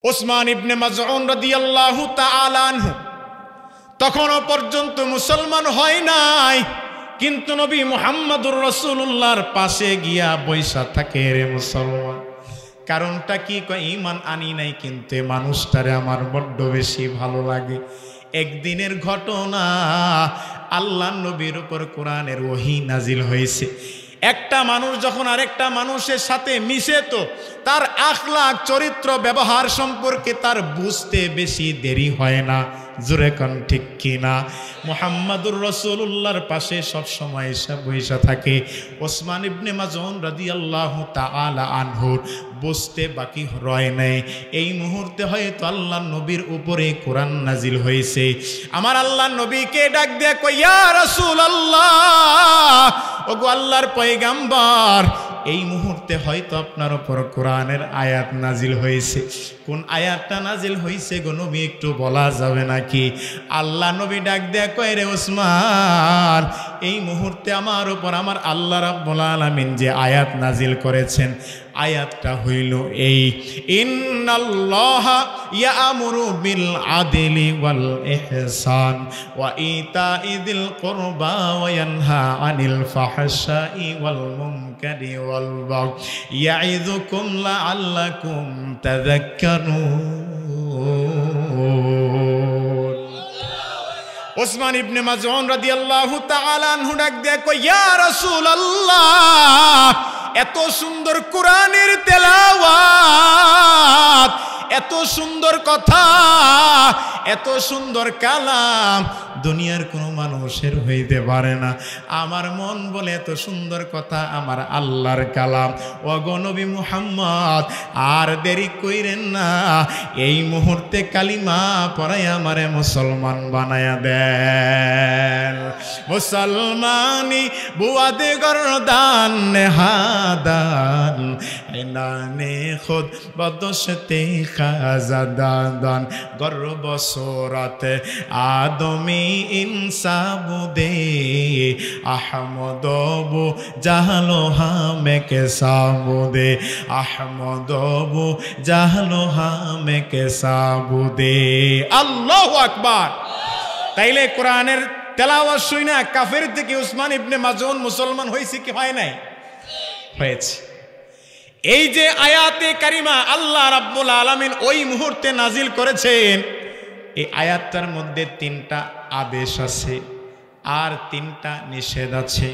ওসমান ইবনে মাজউন রাদিয়াল্লাহু তাআলা আনহু তখনও পর্যন্ত মুসলমান হয় নাই, কিন্তু নবী মুহাম্মদুর রাসূলুল্লাহর পাশে গিয়া বৈশা থাকে রে মুসলমান। কারণটা কি? কয় ঈমান আনি নাই, কিন্তু মানুষটারে আমার বড্ড বেশি ভালো লাগে। একদিনের ঘটনা, আল্লাহ নবীর উপর কোরআনের ওহী নাজিল হয়েছে। একটা মানুষ যখন আরেকটা মানুষের সাথে মিশে, তো তার আখলাক চরিত্র ব্যবহার সম্পর্কে তার বুঝতে বেশি দেরি হয় না। জোরে কোন ঠিক কিনা? মুহাম্মাদুর রাসূলুল্লাহর পাশে সব সময় এসে বসে থাকে ওসমান ইবনে মাজউন রাদিয়াল্লাহু তাআলা আনহুর বুঝতে বাকি রয় নাই। এই মুহূর্তে হয়তো আল্লাহ নবীর উপরে কোরআন নাজিল হয়েছে। আমার আল্লাহ নবীকে ডাক দিয়ে কই, ইয়া রাসূলুল্লাহ, ওগো আল্লাহর পয়গাম্বর, এই মুহূর্তে হয়তো আপনার উপর কোরআনের আয়াত নাজিল হয়েছে। কোন আয়াতটা নাজিল হয়েছে গো নবী, একটু বলা যাবে নাকি? আল্লাহ নবী ডাক দেয়া কয়, রে ওসমান, এই মুহূর্তে আমার উপর আমার আল্লাহ রাব্বুল আলামিন যে আয়াত নাজিল করেছেন, আয়াতটা হইল এই, ইন্নাল্লাহা ইয়া'মুরু বিল আদলি ওয়াল ইহসান ওয়া ইতাইযিল কুরবা ওয়া ইয়ানহা আনিল ফাহশাই ওয়াল মুনকারি ওয়াল বাগই ইয়াইযুকুম লাআল্লাকুম তাযাক্কারুন। ওসমান ইবনে মাজউন রাদিয়াল্লাহু তাআলা আনহু ডাক দেয়া কই, ইয়া রাসূলুল্লাহ, এত সুন্দর কোরআনের তেলাওয়াত, এত সুন্দর কথা, এত সুন্দর কালাম দুনিয়ার কোনো মানুষের হইতে পারে না। আমার মন বলে এত সুন্দর কথা আমার আল্লাহর কালাম। ওগো নবী মুহাম্মদ, আর দেরি কইরেন না, এই মুহূর্তে কালিমা পড়াই আমারে মুসলমান বানায়া দেন। মুসলমানি বুয়াদে গরদান নেহাদান ইনানে খুদ বদশতে খাজাদান গর্ব সোরাতে আদমি ইনসাবুদে আহমদবু জাহলো হামে কে সাবুদে আহমদবু জাহলো হামে কে সাবুদে। আল্লাহু আকবার। তাইলে কোরআনের তেলাওয়াত শুইনা কাফের থেকে ওসমান ইবনে মাজউন মুসলমান হয়েছে কি হয় নাই? হয়েছে। এই যে আয়াতে কারিমা আল্লাহ রাব্বুল আলামিন ওই মুহূর্তে নাজিল করেছেন, এই আয়াতটার মধ্যে 3টা আদেশ আছে আর 3টা নিষেধ আছে।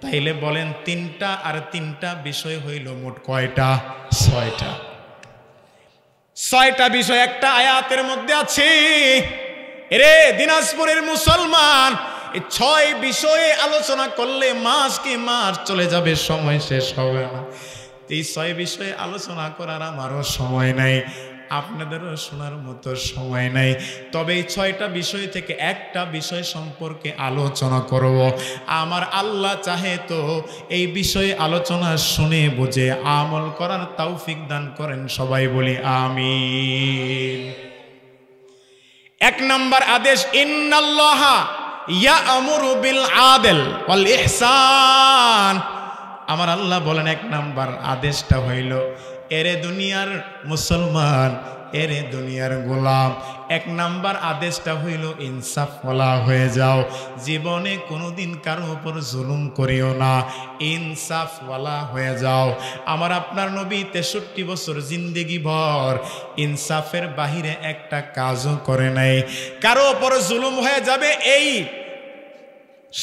তাইলে বলেন 3টা আর 3টা বিষয় হইল মোট কয়টা? 6টা। 6টা বিষয় একটা আয়াতের মধ্যে আছে। এরে দিনাজপুরের মুসলমান, এই 6 বিষয়ে আলোচনা করলে মাস কি মাস চলে যাবে, সময় শেষ হবে না। এই 6 বিষয়ে আলোচনা করার আমারও সময় নাই, আপনাদেরও শোনার মতো সময় নাই। তবে এই 6টা বিষয় থেকে একটা বিষয় সম্পর্কে আলোচনা করব। আমার আল্লাহ চাহে তো এই বিষয়ে আলোচনা শুনে বুঝে আমল করার তৌফিক দান করেন। সবাই বলি আমিন। 1 নম্বর আদেশ, ইন্নাল্লাহা ইয়া'মুরু বিল আদল ওয়াল ইহসান। আমার আল্লাহ বলেন 1 নম্বর আদেশটা হইল, এরে দুনিয়ার মুসলমান, এরে দুনিয়ার গোলাম, 1 নম্বর আদেশটা হইল ইনসাফ ওয়ালা হয়ে যাও। জীবনে কোনোদিন কারো উপর জুলুম করিও না, ইনসাফ ওয়ালা হয়ে যাও। আমার আপনার নবী 63 বছর জিন্দেগি ভর ইনসাফের বাহিরে একটা কাজও করে নাই। কারো উপর জুলুম হয়ে যাবে এই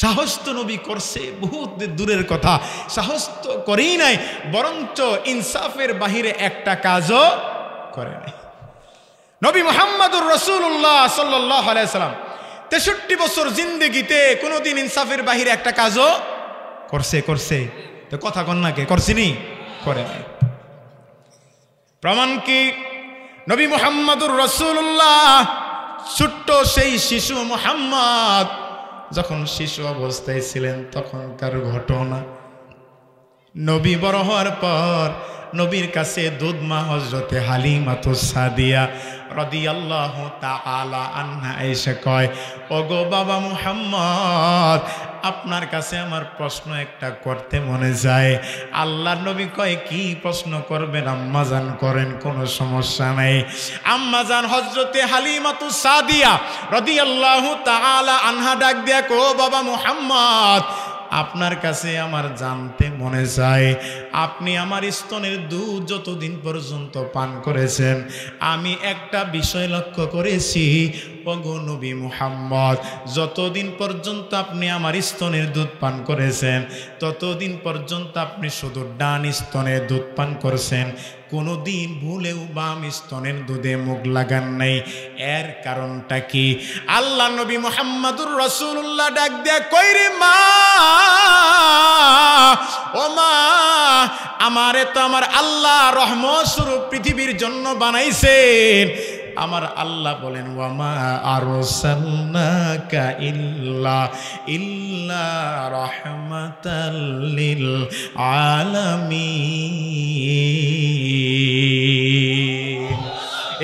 সাহস তো নবী করছে, বহুত দূরের কথা, সাহস তো করেই নাই, বরঞ্চ ইনসাফের বাহিরে একটা কাজও করে নাই। নবী মুহাম্মদুর রাসূলুল্লাহ সাল্লাল্লাহু আলাইহি সাল্লাম 63 বছর জিন্দেগিতে কোনোদিন ইনসাফের বাহিরে একটা কাজও করছে তো কথা কন না, কে করছিনি? করে নাই। প্রমাণ কি? নবী মুহাম্মদুর রাসূলুল্লাহ ছোট্ট সেই শিশু মুহাম্মদ যখন শিশু অবস্থায় ছিলেন তখনকার ঘটনা। নবী বড় হওয়ার পর নবীর কাছে দুধ মা হযরতে হালিমাতুস সাদিয়া রাদিয়াল্লাহু তাআলা আনহা এসে কয়, ওগো বাবা মুহাম্মদ, আপনার কাছে আমার প্রশ্ন একটা করতে মনে যায়। আল্লাহর নবী কয়, কি প্রশ্ন করবেন আম্মাজান, করেন, কোনো সমস্যা নাই। আম্মাজান হযরতে হালিমাতুস সাদিয়া রাদিয়াল্লাহু তাআলা আনহা ডাক দিয়া কো, বাবা মুহাম্মদ, আপনার কাছে আমার জানতে মনে চায়, আপনি আমার স্তনের দুধ যতদিন পর্যন্ত পান করেছেন, আমি একটা বিষয় লক্ষ্য করেছি, ওগো নবী মুহাম্মদ, যতদিন পর্যন্ত আপনি আমার স্তনের দুধ পান করেছেন ততদিন পর্যন্ত আপনি শুধু ডান স্তনের দুধ পান করছেন, কোনোদিন ভুলেও বাম স্তনের দুধে মুখ লাগান নাই। এর কারণটা কি? আল্লাহ নবী মুহাম্মদুর রাসূলুল্লাহ ডাক দেয়া কই, রে মা, ও মা, আমারে তো আমার আল্লাহ রহমত স্বরূপ পৃথিবীর জন্য বানাইছেন। আমার আল্লাহ বলেন, ওয়ামা আরসালনাকা ইল্লা রাহমাতাল লিল আলামিন।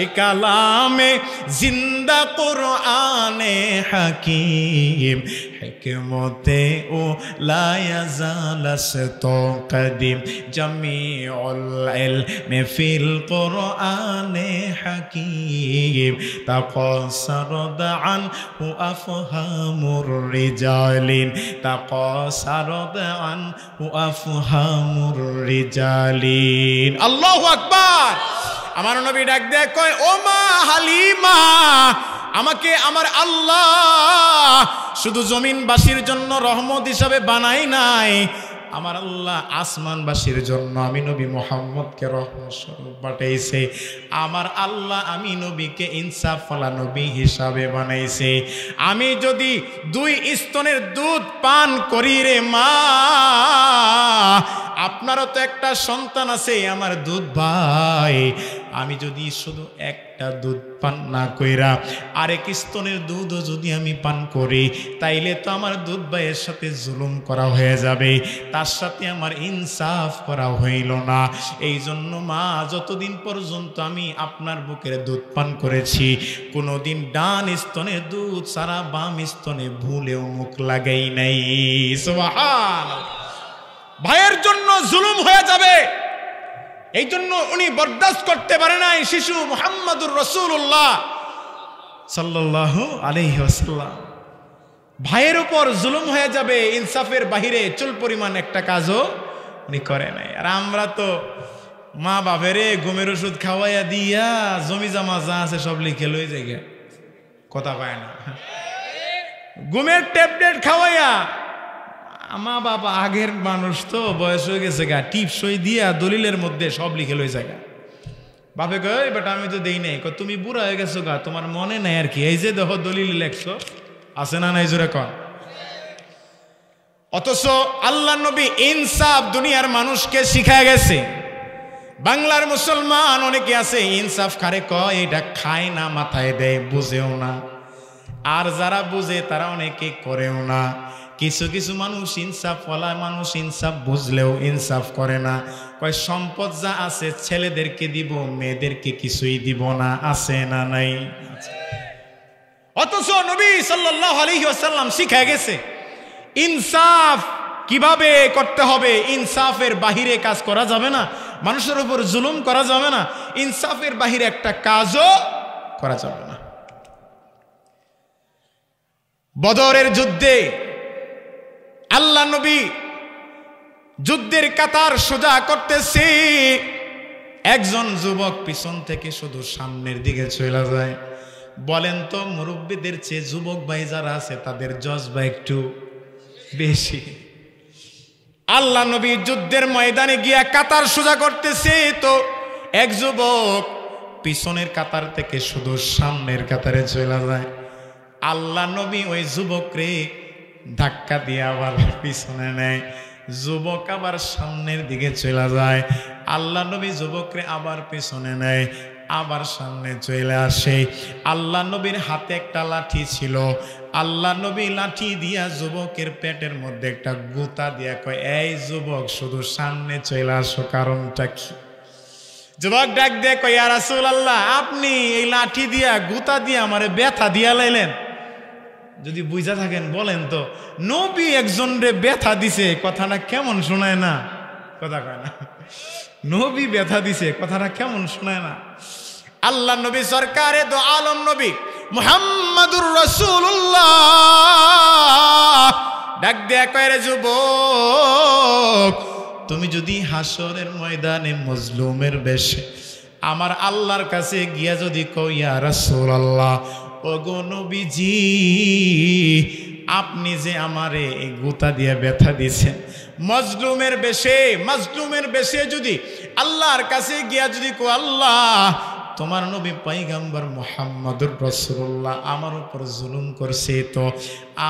এ কালামে জিন্দা কুরআনে হাকিম, হিকমতে ও লা ইয়াজালাসতো কদিম, জামিউল ইলমি ফিল কুরআনে হাকিম, তাকাসারদ আনহু আফহামুর রিজালিন, তাকাসারদ আনহু আফহামুর রিজালিন। আল্লাহু আকবার। আমার নবী ডাক দেয় কয়, ও মা হালিমা, আমাকে আমার আল্লাহ শুধু জমিনবাসীর জন্য রহমত হিসাবে বানাই নাই, আমার আল্লাহ আসমানবাসীর জন্য আমি নবী মুহাম্মদকে রহমত স্বরূপ পাঠাইছে। আমার আল্লাহ আমি নবীকে ইনসাফওয়ালা নবী হিসাবে বানাইছে। আমি যদি দুই স্তনের দুধ পান করি, রে মা, আপনারও তো একটা সন্তান আছে আমার দুধ ভাই, আমি যদি শুধু একটা দুধ পান না কইরা আরেক স্তনের দুধও যদি আমি পান করি, তাইলে তো আমার দুধ ভাইয়ের সাথে জুলুম করা হয়ে যাবে, তার সাথে আমার ইনসাফ করা হইল না। এই জন্য মা, যতদিন পর্যন্ত আমি আপনার বুকের দুধ পান করেছি, কোনোদিন ডান স্তনের দুধ সারা বাম স্তনে ভুলেও মুখ লাগাই নাই। সুবহানাল্লাহ। ভাইয়ের জন্য জুলুম হয়ে যাবে, এই জন্য উনি বরদাস্ত করতে পারে নাই। শিশু মুহাম্মদুর রাসূলুল্লাহ সাল্লাল্লাহু আলাইহি ওয়াসাল্লাম, ভাইয়ের উপর জুলুম হয়ে যাবে, ইনসাফের বাহিরে চুল পরিমাণ একটা কাজও উনি করে নাই। আর আমরা তো মা বাপেরে ঘুমের ওষুধ খাওয়াইয়া দিয়া জমি জমা যা আছে সব লিখে লই জায়গা, কথা পায় না। ঘুমের ট্যাবলেট খাওয়াইয়া, মা বাবা আগের মানুষ তো বয়স হয়ে গেছে গা, টিপ সই দিয়া দলিলের মধ্যে সব লিখে লই জায়গা। বাপে কয়, বেটা আমি তো দেই নাই। তুমি বুড়া হয়ে গেছো গা, তোমার মনে নাই আর কি, এই যে দেখো দলিল লেখছো, আছে না নাই জোরে কন। অথচ আল্লাহ নবী ইনসাফ দুনিয়ার মানুষকে শিখায় গেছে। বাংলার মুসলমান অনেকে আছে ইনসাফ খারে কয়, এটা খায় না, মাথায় দেয়, বুঝেও না। আর যারা বুঝে তারা অনেকে করেও না। কিছু কিছু মানুষ ইনসাফওয়ালা মানুষ ইনসাফ বুঝলেও ইনসাফ করে না, কয় সম্পদ যা আছে ছেলেদেরকে দিব, মেয়েদেরকে কিছুই দিব না, আছে না নাই? অথচ নবী সাল্লাল্লাহু আলাইহি ওয়াসাল্লাম শিখায় গেছে ইনসাফ কিভাবে করতে হবে। ইনসাফের বাহিরে কাজ করা যাবে না, মানুষের উপর জুলুম করা যাবে না, ইনসাফের বাহিরে একটা কাজও করা যাবে না। বদরের যুদ্ধে আল্লাহ নবী যুদ্ধের কাতার সোজা করতেছে, একজন যুবক পিছন থেকে শুধু সামনের দিকে চলে যায়। বলেন তো, মুরব্বীদের চেয়ে যুবক ভাই যারা আছে তাদের জজবা একটু বেশি। আল্লাহ নবী যুদ্ধের ময়দানে গিয়া কাতার সোজা করতেছে, তো এক যুবক পিছনের কাতার থেকে শুধু সামনের কাতারে চলে যায়। আল্লাহ নবী ওই যুবকরে ধাক্কা দিয়ে আবার পিছনে নেয়, যুবক আবার সামনের দিকে চলে যায়। আল্লাহ নবী যুবকরে আবার পিছনে নেয়, আবার সামনে চলে আসে। আল্লাহ নবীর হাতে একটা লাঠি ছিল, আল্লাহ নবী লাঠি দিয়া যুবকের পেটের মধ্যে একটা গুতা দিয়া কয়, এই যুবক শুধু সামনে চলে আসো, কারণটা কি? যুবক ডাক দিয়ে কয়, ইয়া রাসূলুল্লাহ, আপনি এই লাঠি দিয়া গুতা দিয়া আমারে ব্যথা দিয়া লাইলেন। যদি বুঝা থাকেন বলেন তো, নবী একজন রে ব্যথা দিছে, কথাটা কেমন শোনায় না? কথা কয় না। নবী ব্যথা দিছে, কথাটা কেমন শোনায় না? আল্লাহ নবী সরকারে দো আলম নবী মুহাম্মাদুর রাসূলুল্লাহ ডাক দেয়া কয়, রে যুবক, তুমি যদি হাসরের ময়দানে মজলুমের বেশে আমার আল্লাহর কাছে গিয়া যদি কও, ইয়া রাসূলুল্লাহ, ওগো নবীজি, আপনি যে আমারে এই গুতা দিয়ে ব্যথা দিয়েছেন, মজলুমের বেশে যদি আল্লাহর কাছে গিয়া যদি কো, আল্লাহ, তোমার নবী পয়গম্বর মুহাম্মদুর রাসূলুল্লাহ আমার উপর জুলুম করছে, তো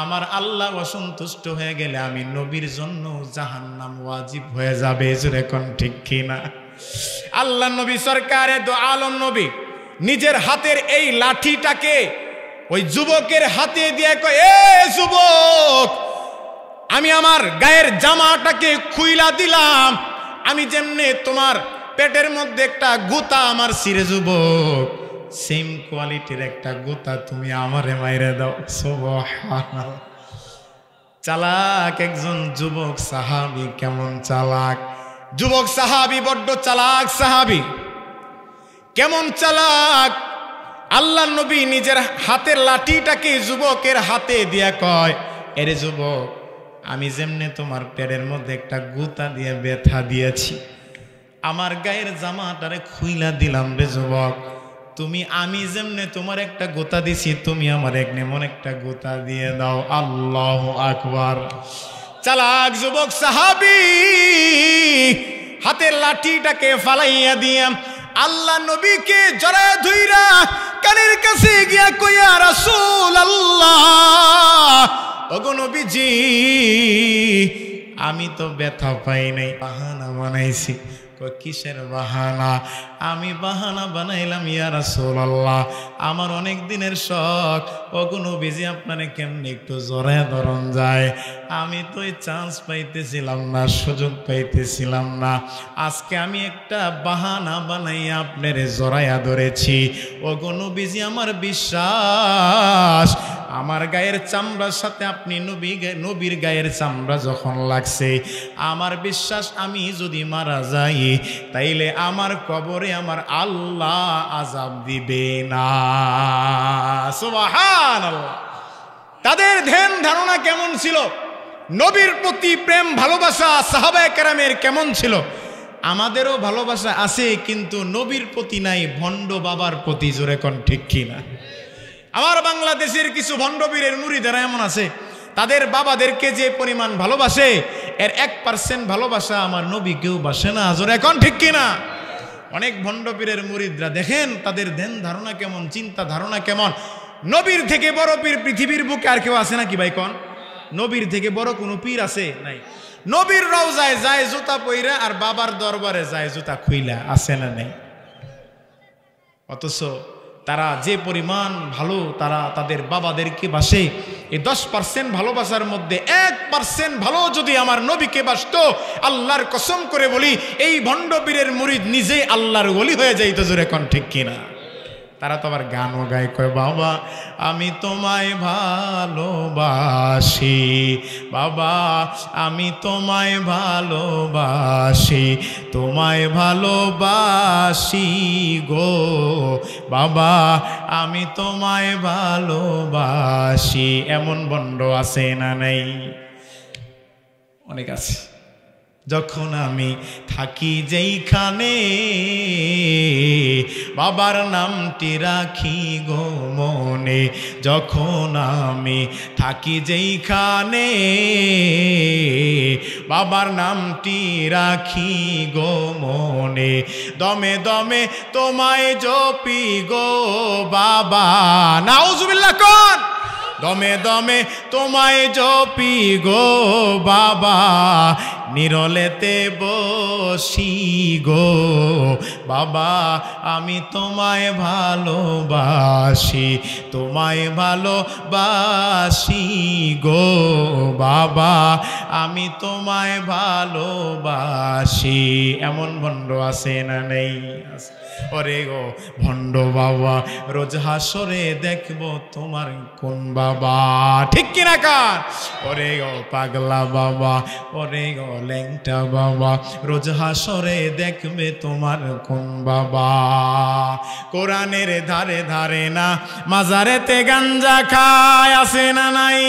আমার আল্লাহ অসন্তুষ্ট হয়ে গেলে আমি নবীর জন্য জাহান্নাম ওয়াজিব হয়ে যাবে। জোরে কোন ঠিক কিনা? আল্লাহ নবী সরকারে দো আলম নবী নিজের হাতের এই লাঠিটাকে ওই যুবকের হাতে দিয়ে কয়, এ যুবক, আমি আমার গায়ের জামাটাকে খুইলা দিলাম, আমি যেমনে তোমার পেটের মধ্যে একটা গুতা আমার সিরে যুবক, সেম কোয়ালিটির একটা গুতা তুমি আমারে মাইরে দাও। সুবহানাল্লাহ। চালাক একজন যুবক সাহাবী, কেমন চালাক যুবক সাহাবী, বড্ড চালাক সাহাবী, কেমন চালাক। আল্লাহ নবী নিজের হাতের লাঠিটাকে যুবকের হাতে দিয়া কয়, এরে যুবক, আমি যেমনে তোমার পেটের মধ্যে একটা গুতা দিয়ে ব্যথা দিয়েছি, আমার গায়ের জামাটারে খুইলা দিলাম রে যুবক, তুমি আমি যেমনে তোমার একটা গোতা দিছি, তুমি আমার এমন একটা গোতা দিয়ে দাও। আল্লাহু আকবার। চালাক যুবক সাহাবী হাতের লাঠিটাকে ফালাইয়া দিয়া আল্লাহ নবীকে জড়ায় ধইরা কানের কাছে গিয়া কইয়া, রাসূলুল্লাহ, ওগো নবীজি, আমি তো ব্যথা পাই নাই, বাহানা বানাইছি। কিসের বাহানা? আমি বাহানা বানাইলাম, ইয়া রাসূলুল্লাহ, আমার অনেক দিনের শখ, ওগো নবীজি, আপনারে কেমনে একটু জড়ায় ধরন যায়, আমি তো এই চান্স পাইতেছিলাম না, সুযোগ পাইতেছিলাম না, আজকে আমি একটা বাহানা বানাইয়া আপনারে জড়াইয়া ধরেছি। ওগো নবীজি, আমার বিশ্বাস, আমার গায়ের চামড়ার সাথে আপনি নবীর গায়ের চামড়া যখন লাগছে, আমার বিশ্বাস, আমি যদি মারা যাই তাইলে আমার কবরে আমার আল্লাহ আযাব দিবে না। সুবহানাল্লাহ। তাদের ধ্যান ধারণা কেমন ছিল, নবীর প্রতি প্রেম ভালোবাসা সাহাবায়ে কেরামের কেমন ছিল? আমাদেরও ভালোবাসা আছে, কিন্তু নবীর প্রতি নাই, ভণ্ড বাবার প্রতি। জোরে কোন ঠিক কিনা? আমার বাংলাদেশের কিছু ভণ্ডবীরের মুরিদেরা এমন আছে, তাদের বাবাদেরকে যে পরিমাণ ভালোবাসে, এর 1% ভালোবাসা আমার নবী কেউ বাসে না। জোরে কোন ঠিক কিনা? অনেক ভণ্ডপীরের মুরিদরা দেখেন তাদের ধ্যান ধারণা কেমন, চিন্তা ধারণা কেমন। নবীর থেকে বড় পীর পৃথিবীর বুকে আর কেউ আছে নাকি ভাই? কোন নবীর থেকে বড় কোনো পীর আছে? নাই। নবীর রওজায় যায় জুতা পইরা, আর বাবার দরবারে যায় জুতা খুইলা, আছে না নাই? অথচ তারা যে পরিমাণ ভালো তারা তাদের বাবাদেরকে বাসে, এই 10% ভালোবাসার মধ্যে 1% ভালো যদি আমার নবীকে বাসতো, আল্লাহর কসম করে বলি, এই ভণ্ডপীরের মুরিদ নিজেই আল্লাহর ওলি হয়ে যাইত। জোরে কোন ঠিক কিনা? তারা তো আবার গানও গায়, কয়, বাবা আমি তোমায় ভালোবাসি, বাবা আমি তোমায় ভালোবাসি, তোমায় ভালোবাসি গো বাবা, আমি তোমায় ভালোবাসি। এমন বন্ড আছে না নাই? অনেক আছে। যখন আমি থাকি যেইখানে, বাবার নামটি রাখি গো মনে, যখন আমি থাকি যেইখানে, বাবার নামটি রাখি গো মনে, দমে দমে তোমায় জপি গো বাবা। নাউজুবিল্লাহ কোন? দমে দমে তোমায় জপি গো বাবা, নিরলেতে বসি গো বাবা আমি তোমায় ভালোবাসি তোমায় ভালোবাসি গো বাবা আমি তোমায় ভালোবাসি। এমন ভণ্ড আছে না নেই? ওরে গো ভণ্ড বাবা রোজ হাসরে দেখবো তোমার কোন বাবা, ঠিক কিনা কার? ওরে গো পাগলা বাবা, ওরে গো ল্যাংটা বাবা, রোজ হাসরে দেখবে তোমার কোন বাবা। কোরআনের ধারে ধারে না মাজারেতে গাঞ্জা খায়, আছে না নাই?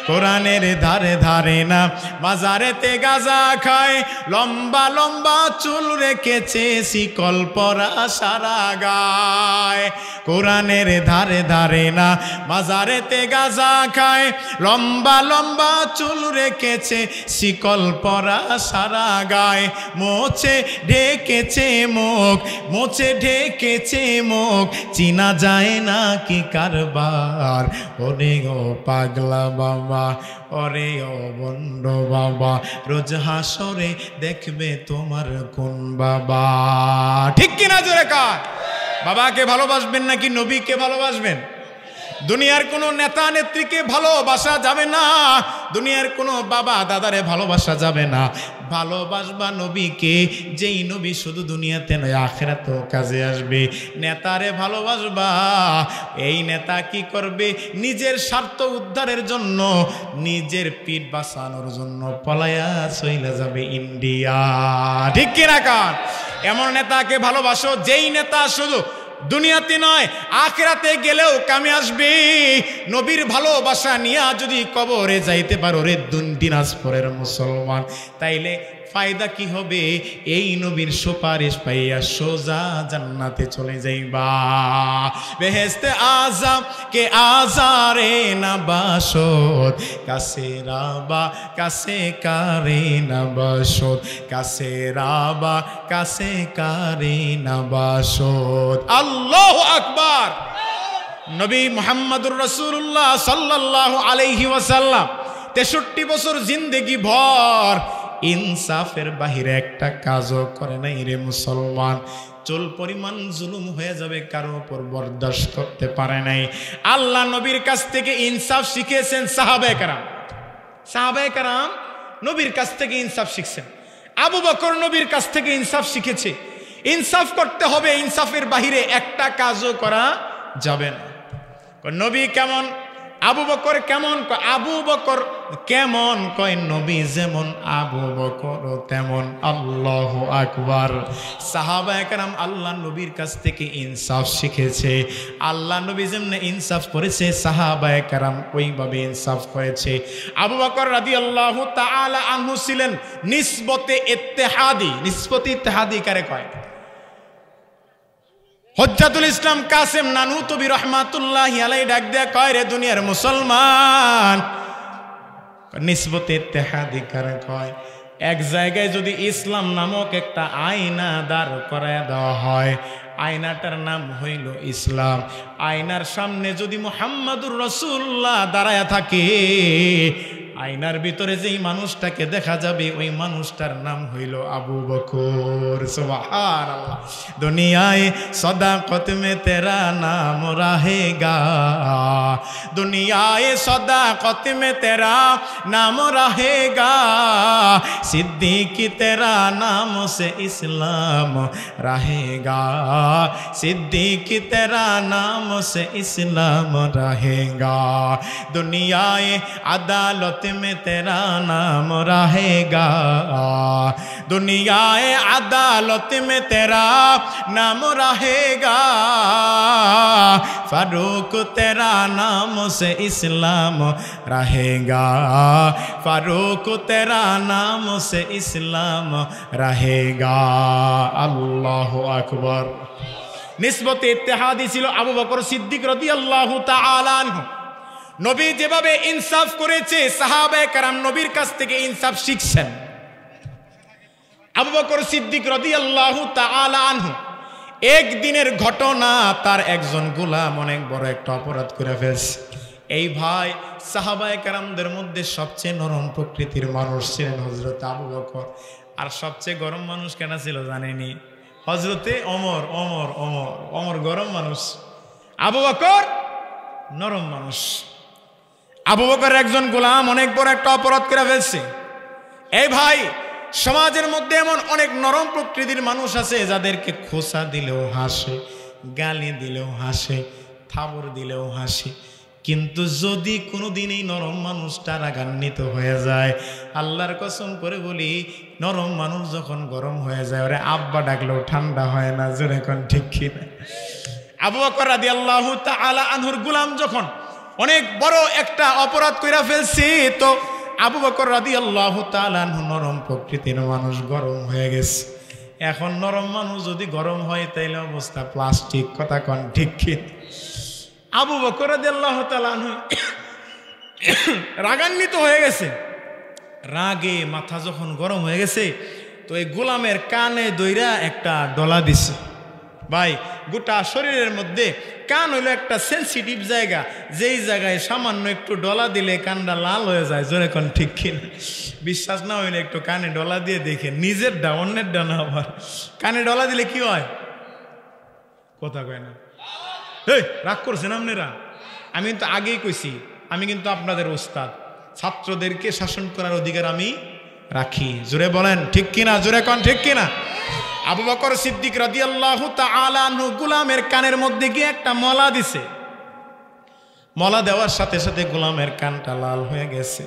কোরআনের ধারে ধারে না মাজারেতে গাঁজা খায়, লম্বা লম্বা চুল রেখেছে শিকল পরা সারা গায়। কোরআনের ধারে ধারে না মাজারেতে গাঁজা খায়, লম্বা লম্বা চুল রেখেছে শিকল পরা সারা গায়। মোছে ঢেকেছে মুখ, মোছে ঢেকেছে মুখ, চিনা যায় না কি কারবার। ওরে গো পাগলা বাবা, ওরে ও বন্ড বাবা, রোজ হাসরে দেখবে তোমার কোন বাবা, ঠিক কিনা? জোরে কার? বাবাকে ভালোবাসবেন নাকি নবীকে ভালোবাসবেন? দুনিয়ার কোনো নেতা নেত্রীকে ভালোবাসা যাবে না, দুনিয়ার কোনো বাবা দাদারে ভালোবাসা যাবে না। ভালোবাসবা নবীকে, যেই নবী শুধু দুনিয়াতে নয় আখিরাতেও কাজে আসবে। নেতারে ভালোবাসবা, এই নেতা কি করবে? নিজের স্বার্থ উদ্ধারের জন্য, নিজের পিঠ বাঁচানোর জন্য পলায়া চলে যাবে ইন্ডিয়া, ঠিক কিনা কার? এমন নেতাকে ভালোবাসো যেই নেতা শুধু দুনিয়াতে নয় আখিরাতে গেলেও কামে আসবে। নবীর ভালোবাসা নিয়ে যদি কবরে যাইতে পারো রে দিনাজপুরের মুসলমান, তাইলে ফায়দা কি হবে? এই নবীর সুপারিশ পাইয়া সোজা জান্নাতে চলে যাইবা। বেহেশতে আযম কে আজারে না বাসত, কাছে রাবা কাছে কারে না বাসত, কাছে রাবা কাছে কারে না বাসত। আল্লাহু আকবার। নবী মুহাম্মদুর রাসূলুল্লাহ সাল্লাল্লাহু আলাইহি ওয়াসাল্লাম 63 বছর জিন্দেগি ভর ইনসাফের বাহিরে একটা কাজও করে নাই রে মুসলমান। চুল পরিমাণ জুলুম হয়ে যাবে কারো উপর বরদাস্ত করতে পারে নাই। আল্লাহ নবীর কাছ থেকে ইনসাফ শিখেছেন সাহাবায়ে কেরাম। সাহাবায়ে কেরাম নবীর কাছ থেকে ইনসাফ শিখছেন। আবু বকর নবীর কাছ থেকে ইনসাফ শিখেছে। ইনসাফ করতে হবে, ইনসাফের বাহিরে একটা কাজও করা যাবে না। নবী কেমন, আবু বকর কেমন? আবু বকর কেমন? কয় নবী যেমন আবু বকর তেমন। আল্লাহু আকবার। সাহাবায়ে কেরাম আল্লাহ নবীর কাছ থেকে ইনসাফ শিখেছে। আল্লাহ নবী যেমন ইনসাফ করেছে সাহাবায়ে কেরাম ওইভাবে ইনসাফ করেছে। আবু বকর রাদিয়াল্লাহু তাআলা আনহু ছিলেন নিসবতে ইত্তেহাদি। নিসবতে ইত্তেহাদি কারে কয়? হজ্জাতুল ইসলাম কাসেম নানুতুবি রহমাতুল্লাহি আলাইহি ডাক দেয়া কয়, রে দুনিয়ার মুসলমান, নিসবতে ইত্তেহাদি কারে কয়? এক জায়গায় যদি ইসলাম নামক একটা আয়না দাঁড় করায় দেওয়া হয়, আয়নাটার নাম হইল ইসলাম। আয়নার সামনে যদি মুহাম্মাদুর রাসূলুল্লাহ দাঁড়ায়া থাকে, আয়নার ভিতরে যেই মানুষটাকে দেখা যাবে ওই মানুষটার নাম হইল আবু বকর। সুবহানাল্লাহ। দুনিয়ায় সদাকত মে তেরা নাম রাহেগা, দুনিয়ায় সদাকত মে তেরা নাম রাহেগা, সিদ্দিকি তেরা নাম সে ইসলাম রাহেগা, সিদ্দিকি তেরা নাম সে ইসলাম রাহেগা, দুনিয়ায় আদালত में तेरा नाम रहेगा, दुनियाए अदालत में तेरा नाम रहेगा, फारूक तेरा नाम से इस्लाम रहेगा, फारूक तेरा नाम से इस्लाम रहेगा। अल्लाहु अकबर। निस्बत इत्तेहादी ছিল আবু বকর সিদ্দিক রাদিয়াল্লাহু তাআলা আনহু। নবী যেভাবে ইনসাফ করেছে সাহাবায়ে কেরাম নবীর কাছ থেকে ইনসাফ শিখছেন। আবু বকর সিদ্দিক রাদিয়াল্লাহু তাআলা আনহু একদিনের ঘটনা, তার একজন গোলাম অনেক বড় একটা অপরাধ করে ফেলছে। এই ভাই সাহাবায়ে কেরামদের মধ্যে সবচেয়ে নরম প্রকৃতির মানুষ ছিলেন হযরত আবু বকর। আর সবচেয়ে গরম মানুষ কেনা ছিল জানেনি? হযরতে ওমর। ওমর ওমর ওমর গরম মানুষ, আবু বকর নরম মানুষ। আবু বকর একজন গোলাম অনেক বড় একটা অপরাধ করে ফেলছে। এই ভাই সমাজের মধ্যে এমন অনেক নরম প্রকৃতির মানুষ আছে যাদেরকে খোঁচা দিলেও হাসে, গালি দিলেও হাসে, থাবর দিলেও হাসে। কিন্তু যদি কোনোদিন এই নরম মানুষটা রাগান্বিত হয়ে যায়, আল্লাহর কসম করে বলি, নরম মানুষ যখন গরম হয়ে যায় ওরে আব্বা ডাকলেও ঠান্ডা হয় না। জোরে কোন ঠিক কিনা? আবু বকর রাদিয়াল্লাহু তাআলা আনহুর গোলাম যখন অনেক বড় একটা অপরাধ কইরা ফেলছে, তো আবু বকর রাদিয়াল্লাহু তাআলা আনহু নরম প্রকৃতির মানুষ, গরম হয়ে গেছে। এখন নরম মানুষ যদি গরম হয় তাইলে অবস্থা প্লাস্টিক। কথা কোন ঠিক কিনা? আবু বকর রাদিয়াল্লাহু তাআলা আনহু রাগান্বিত হয়ে গেছে। রাগে মাথা যখন গরম হয়ে গেছে, তো এই গোলামের কানে দইরা একটা ডলা দিছে। ভাই গোটা শরীরের মধ্যে কান হইলো একটা সেন্সিটিভ জায়গা, যেই জায়গায় সামান্য একটু ডলা দিলে কানটা লাল হয়ে যায়। জোরে কোন ঠিক কিনা? বিশ্বাস না হইলে একটু কানে ডলা দিয়ে দেখে, নিজের ডা অন্যের ডা না। আবার কানে ডলা দিলে কি হয়? কথা কয় না। এই রাগ করছেন আপনারা? আমি কিন্তু আগেই কইছি, আমি কিন্তু আপনাদের ওস্তাদ। ছাত্রদেরকে শাসন করার অধিকার আমি রাখি। জোরে বলেন ঠিক কিনা? জোরে কোন ঠিক কিনা? আবু বকর সিদ্দিক রাদিয়াল্লাহু তাআলা আনহু গোলামের কানের মধ্যে গিয়ে একটা মলা দিছে। মলা দেওয়ার সাথে সাথে গোলামের কানটা লাল হয়ে গেছে।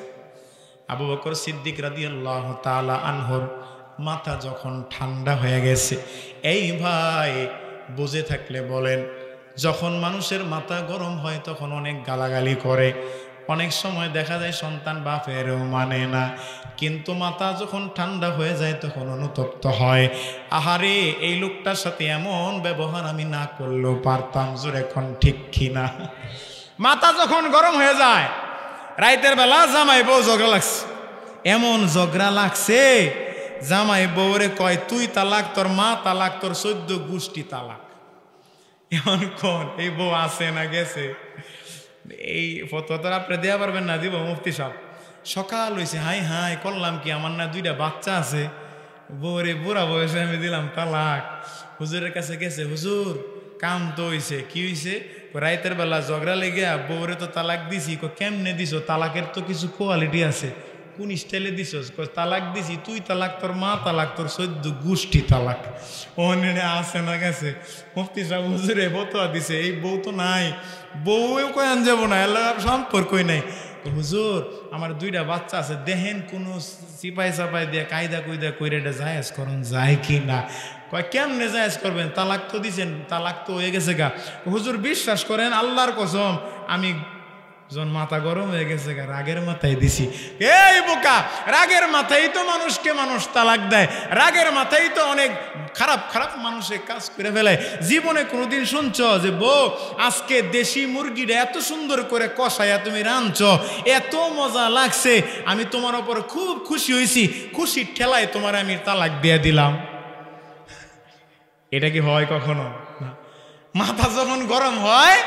আবু বকর সিদ্দিক রাদিয়াল্লাহু তাআলা আনহুর মাথা যখন ঠান্ডা হয়ে গেছে, এই ভাই বুঝে থাকলে বলেন, যখন মানুষের মাথা গরম হয় তখন অনেক গালাগালি করে, অনেক সময় দেখা যায় সন্তান বাপেরও মানে না, কিন্তু মাথা যখন ঠান্ডা হয়ে যায় তখন অনুতপ্ত হয়। আহারে এই লোকটার সাথে এমন ব্যবহার আমি না করলেও পারতাম। জোরে এখন ঠিক কিনা? মাথা যখন গরম হয়ে যায়, রাইতের বেলা জামাই বউ ঝগড়া লাগছে, এমন ঝগড়া লাগছে জামাই বউরে কয়, তুই তালাক, তোর মা তালাক, তোর 14 গোষ্ঠী তালাক। এমন কোন এই বউ আছে না গেছে? এই ফতোয়া তো আপনি দেওয়া পারবেন না, দিব মুফতি সাহেব। সকাল হয়েছে, হাই হাই করলাম কি, আমার না 2টা বাচ্চা আছে, বউরে বুড়া বয়সে আমি দিলাম তালাক। হুজুরের কাছে গেছে, হুজুর কাম তো হয়েছে। কি হয়েছে? রাইতের বেলা ঝগড়া লেগে বউরে তো তালাক দিছি। কেমনে দিছো? তালাকের তো কিছু কোয়ালিটি আছে। কোন স্টাইলে দিছস? তালাক দিছি, তুই তালাক, তোর মা তালাক, তোর 14 গোষ্ঠী তালাক। ওনে আসে না গেছে মুফতি সাহেব, হুজুরে ফতোয়া দিছে, এই বউ তো নাই, বউও কয়ান যাব না, এলাকার সম্পর্কই নাই। হুজুর আমার 2টা বাচ্চা আছে, দেখেন কোনো চিপাই চাপাই দিয়ে কায়দা কুয়দা কইরে এটা জায়েজ করুন যায় কি না? কয় কেমনে জায়েজ করবেন? তালাক তো দিছেন, তালাক তো হয়ে গেছে গা। হুজুর বিশ্বাস করেন আল্লাহর কসম, আমি যখন মাথা গরম হয়ে গেছে গা, রাগের মাথায় দিছি। এই বোকা, রাগের মাথায় তো মানুষকে মানুষ তালাক দেয়, রাগের মাথায় তো অনেক খারাপ খারাপ মানুষের কাজ করে ফেলায়। জীবনে কোনোদিন শুনছ যে বউ আজকে দেশি মুরগিটা এত সুন্দর করে কষাইয়া তুমি রাঁধছ, এত মজা লাগছে, আমি তোমার ওপর খুব খুশি হয়েছি, খুশির ঠেলায় তোমার আমি তালাক দিয়ে দিলাম? এটা কি হয় কখনো? মাথা যখন গরম হয়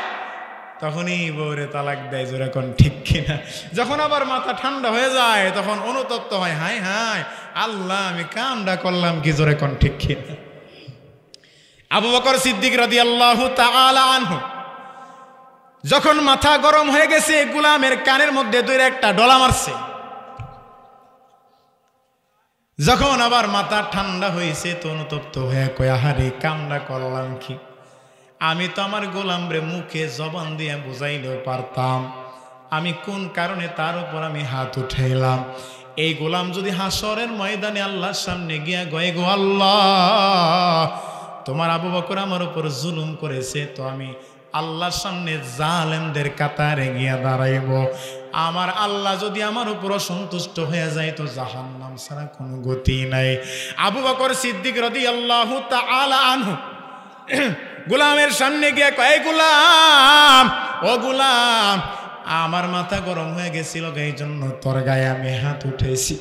তখনই বউরে তালাক দেয়। জোরে কোন ঠিক কিনা? যখন আবার মাথা ঠান্ডা হয়ে যায় তখন অনুতপ্ত হয়, হাই হাই আল্লাহ আমি কামটা করলাম কি? জোরে কোন ঠিক কিনা? আবু বকর সিদ্দিক রাদিয়াল্লাহু তাআলা আনহু যখন মাথা গরম হয়ে গেছে, গোলামের কানের মধ্যে দইরা একটা ডলা মারছে। যখন আবার মাথা ঠান্ডা হয়েছে তো অনুতপ্ত হয়ে কয়, আহারে কামটা করলাম কি? আমি তো আমার গোলাম রে মুখে জবান দিয়ে বুঝাইলেও পারতাম, আমি কোন কারণে তার উপর আমি হাত উঠাইলাম। এই গোলাম যদি হাসরের ময়দানে আল্লাহর সামনে গিয়া গয়ে, গো আল্লাহ তোমার আবু বকর আমার উপর জুলুম করেছে, তো আমি আল্লাহর সামনে জালেমদের কাতারে গিয়া দাঁড়াইব। আমার আল্লাহ যদি আমার উপর সন্তুষ্ট হয়ে যায় তো জাহান্নাম ছাড়া কোনো গতি নাই। আবু বকর সিদ্দিক রাদিয়াল্লাহু তাআলা আনহু গোলামের সামনে গিয়ে কয়, গোলাম ও গোলাম, আমার মাথা গরম হয়ে গেছিল, এই জন্য তোর গায়ে আমি হাত উঠেছি।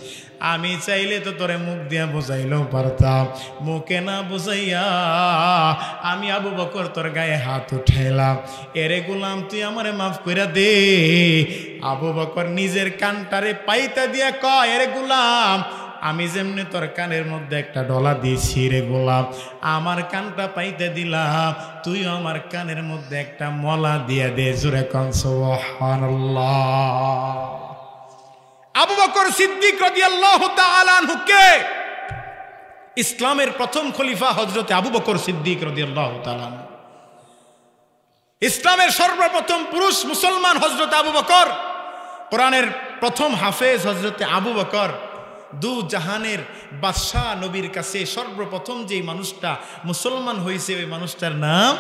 আমি চাইলে তো তোরে মুখ দিয়া বোঝাইলেও পারতাম, মুখে না বুঝাইয়া আমি আবু বকর তোর গায়ে হাত উঠাইলাম। এরে গোলাম তুই আমারে মাফ কইরা দে। আবু বকর নিজের কানটারে পাইতা দিয়া কয়, এরে গোলাম আমি যেমনি তোর কানের মধ্যে একটা ডলা দিয়েছি রে গোলাম, আমার কানটা পাইতে দিলাম, তুইও আমার কানের মধ্যে একটা মলা দিয়া দে। জোরে কোন সুবহানাল্লাহ। আবু বকর সিদ্দিক রাদিয়াল্লাহু তাআলা আনহু কে? ইসলামের প্রথম খলিফা হযরতে আবু বকর সিদ্দিক রাদিয়াল্লাহু তাআলা আনহু। ইসলামের সর্বপ্রথম পুরুষ মুসলমান হযরতে আবু বকর। কোরআনের প্রথম হাফেজ হযরতে আবু বকর। দু জাহানের বাদশাহ নবীর কাছে সর্বপ্রথম যে মানুষটা মুসলমান হয়েছে ওই মানুষটার নাম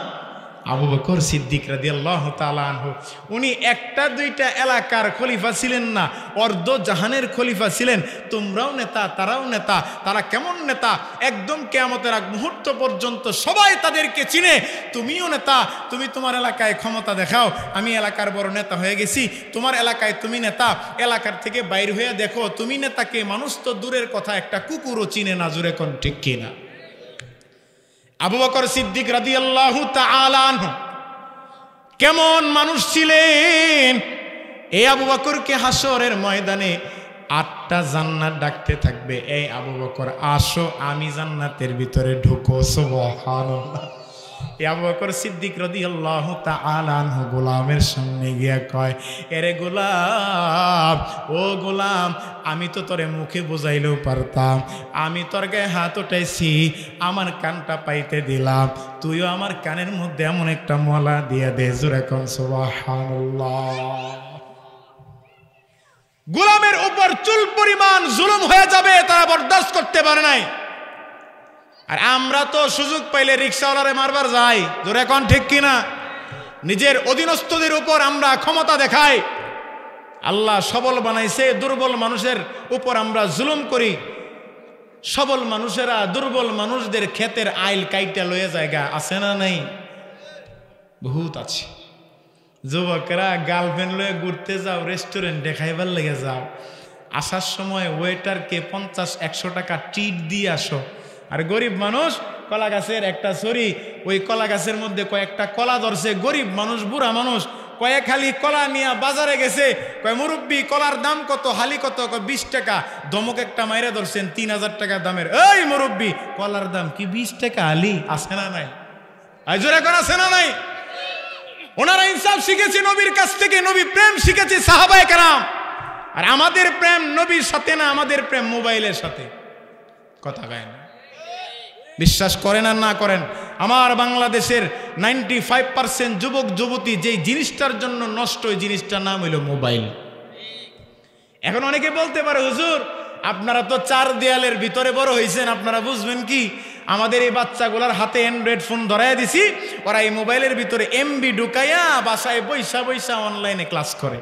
আবু বকর সিদ্দিক রাদিয়াল্লাহু তাআলা আনহু। উনি একটা দুইটা এলাকার খলিফা ছিলেন না, অর্ধ জাহানের খলিফা ছিলেন। তোমরাও নেতা, তারাও নেতা। তারা কেমন নেতা? একদম কিয়ামতের আগ মুহূর্ত পর্যন্ত সবাই তাদেরকে চিনে। তুমিও নেতা, তুমি তোমার এলাকায় ক্ষমতা দেখাও, আমি এলাকার বড় নেতা হয়ে গেছি। তোমার এলাকায় তুমি নেতা, এলাকার থেকে বাইর হয়ে দেখো তুমি নেতাকে মানুষ তো দূরের কথা, একটা কুকুরও চিনে না। জোরে কোন ঠিক কিনা? আবু বকর সিদ্দিক রাদিয়াল্লাহু তাআলা আনহু কেমন মানুষ ছিলেন? এই আবু বকরকে হাসরের ময়দানে 8টা জান্নাত ডাকতে থাকবে, এই আবু বকর আসো, আমি জান্নাতের ভিতরে ঢুকো। সুবহানাল্লাহ। এই আবু বকর সিদ্দিক রাদিয়াল্লাহু তাআলা আনহু গোলামের সামনে গিয়া কয়, এরে গোলাম, ও গোলাম, আমি তো তোরে মুখে বুঝাইলেও পারতাম, আমি তোর গায়ে হাত উঠাইছি, আমার কানটা পাইতে দিলাম, তুইও আমার কানের মধ্যে এমন একটা মলা দিয়ে দে। জোরে কোন সুবহানাল্লাহ। গোলামের উপর চুল পরিমাণ জুলুম হয়ে যাবে, তারা বরদাস্ত করতে পারে নাই। আর আমরা তো সুযোগ পাইলে রিক্সাওয়ালারে মারবার যাই। জোরে কোন ঠিক কিনা? নিজের অধীনস্থদের উপর আমরা ক্ষমতা দেখাই। আল্লাহ সবল বানাইছে, দুর্বল মানুষের উপর আমরা জুলুম করি। সবল মানুষেরা দুর্বল মানুষদের ক্ষেতের আইল কাইটা লয়ে জায়গা আছে না নাই? বহুত আছে। যুবকেরা গার্লফ্রেন্ড লয়ে ঘুরতে যাও, রেস্টুরেন্টে খাইবার লেগে যাও, আসার সময় ওয়েটারকে 50-100 টাকা ট্রিট দিয়ে আসো। আর গরিব মানুষ কলা গাছের একটা ছড়ি, ওই কলা গাছের মধ্যে কয়েকটা কলা ধরছে, গরিব মানুষ বুড়া মানুষ কয়েক হালি কলা নিয়ে বাজারে গেছে, কয় মুরব্বি কলার দাম কত, হালি কত, 20 টাকা। ধমক একটা মাইরা ধরছেন 3000 টাকা দামের। এই মুরব্বি, কলার দাম কি 20 টাকা হালি? আছে না নাই? জোরে কোন আছে না নাই? ওনারা ইনসাফ শিখেছে নবীর কাছ থেকে, নবী প্রেম শিখেছে সাহাবায়ে কেরাম। আর আমাদের প্রেম নবীর সাথে না, আমাদের প্রেম মোবাইলের সাথে। কথা কয় না? বিশ্বাস করেন আর না করেন, আমার বাংলাদেশের 95% যুবক যুবতী যেই জিনিসটার জন্য নষ্ট, ওই জিনিসটার নাম হইল মোবাইল। এখন অনেকে বলতে পারে, হুজুর আপনারা তো 4 দেয়ালের ভিতরে বড় হয়েছেন, আপনারা বুঝবেন কি? আমাদের এই বাচ্চাগুলার হাতে অ্যান্ড্রয়েড ফোন ধরাই দিছি, ওরা এই মোবাইলের ভিতরে এমবি ঢুকাইয়া বাসায় বৈশা বৈশা অনলাইনে ক্লাস করে।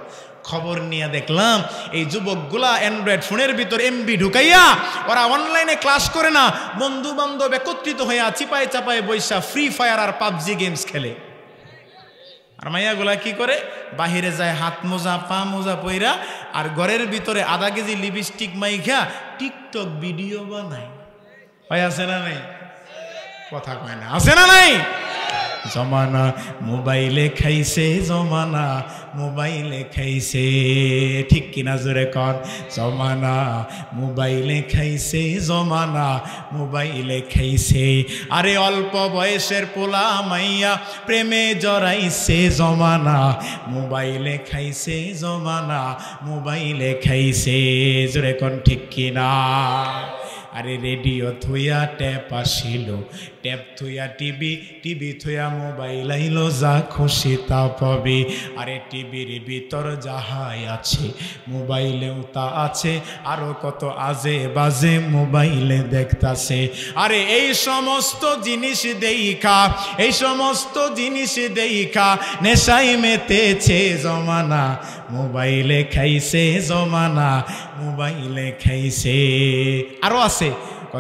খবর নিয়ে দেখলাম এই যুবকগুলা অ্যান্ড্রয়েড ফোনের ভিতর এমবি ঢুকাইয়া ওরা অনলাইনে ক্লাস করে না, বন্ধু বান্ধব একত্রিত হইয়া চিপায় চাপায় বৈশা ফ্রি ফায়ার আর পাবজি গেমস খেলে। আর মাইয়াগুলা কি করে? বাহিরে যায় হাত মোজা পা মোজা পইরা, আর ঘরের ভিতরে আধা কেজি লিপস্টিক মাইখা টিকটক ভিডিও বানায়। হয় আছে না নাই? কথা কয় না, আছে না নাই? জমানা মোবাইলে খাইছে, জমানা মোবাইলে খাইছে, ঠিক কিনা জোরে কর? জমানা মোবাইলে খাইছে, জমানা মোবাইলে খাইছে। আরে অল্প বয়সের পোলা মাইয়া প্রেমে জড়াইছে, জমানা মোবাইলে খাইছে, জমানা মোবাইলে খাইছে। জোরে কর ঠিক কিনা? আরে রেডিও থুয়া ট্যাপ আসিল, ট্যাপ থুয়া টিভি, টিভি থুয়া মোবাইল আইলো, যা খুশি তা পাবে। আরে টিভির ভিতর যাহাই আছে মোবাইলেও তা আছে, আরো কত আজে বাজে মোবাইলে দেখতাছে। আরে এই সমস্ত জিনিস দেইখা, এই সমস্ত জিনিস দেইখা নেশাই মেতেছে জমানা, মোবাইলে খাইছে জমানা, মোবাইলে খাইছে। আরো আছে,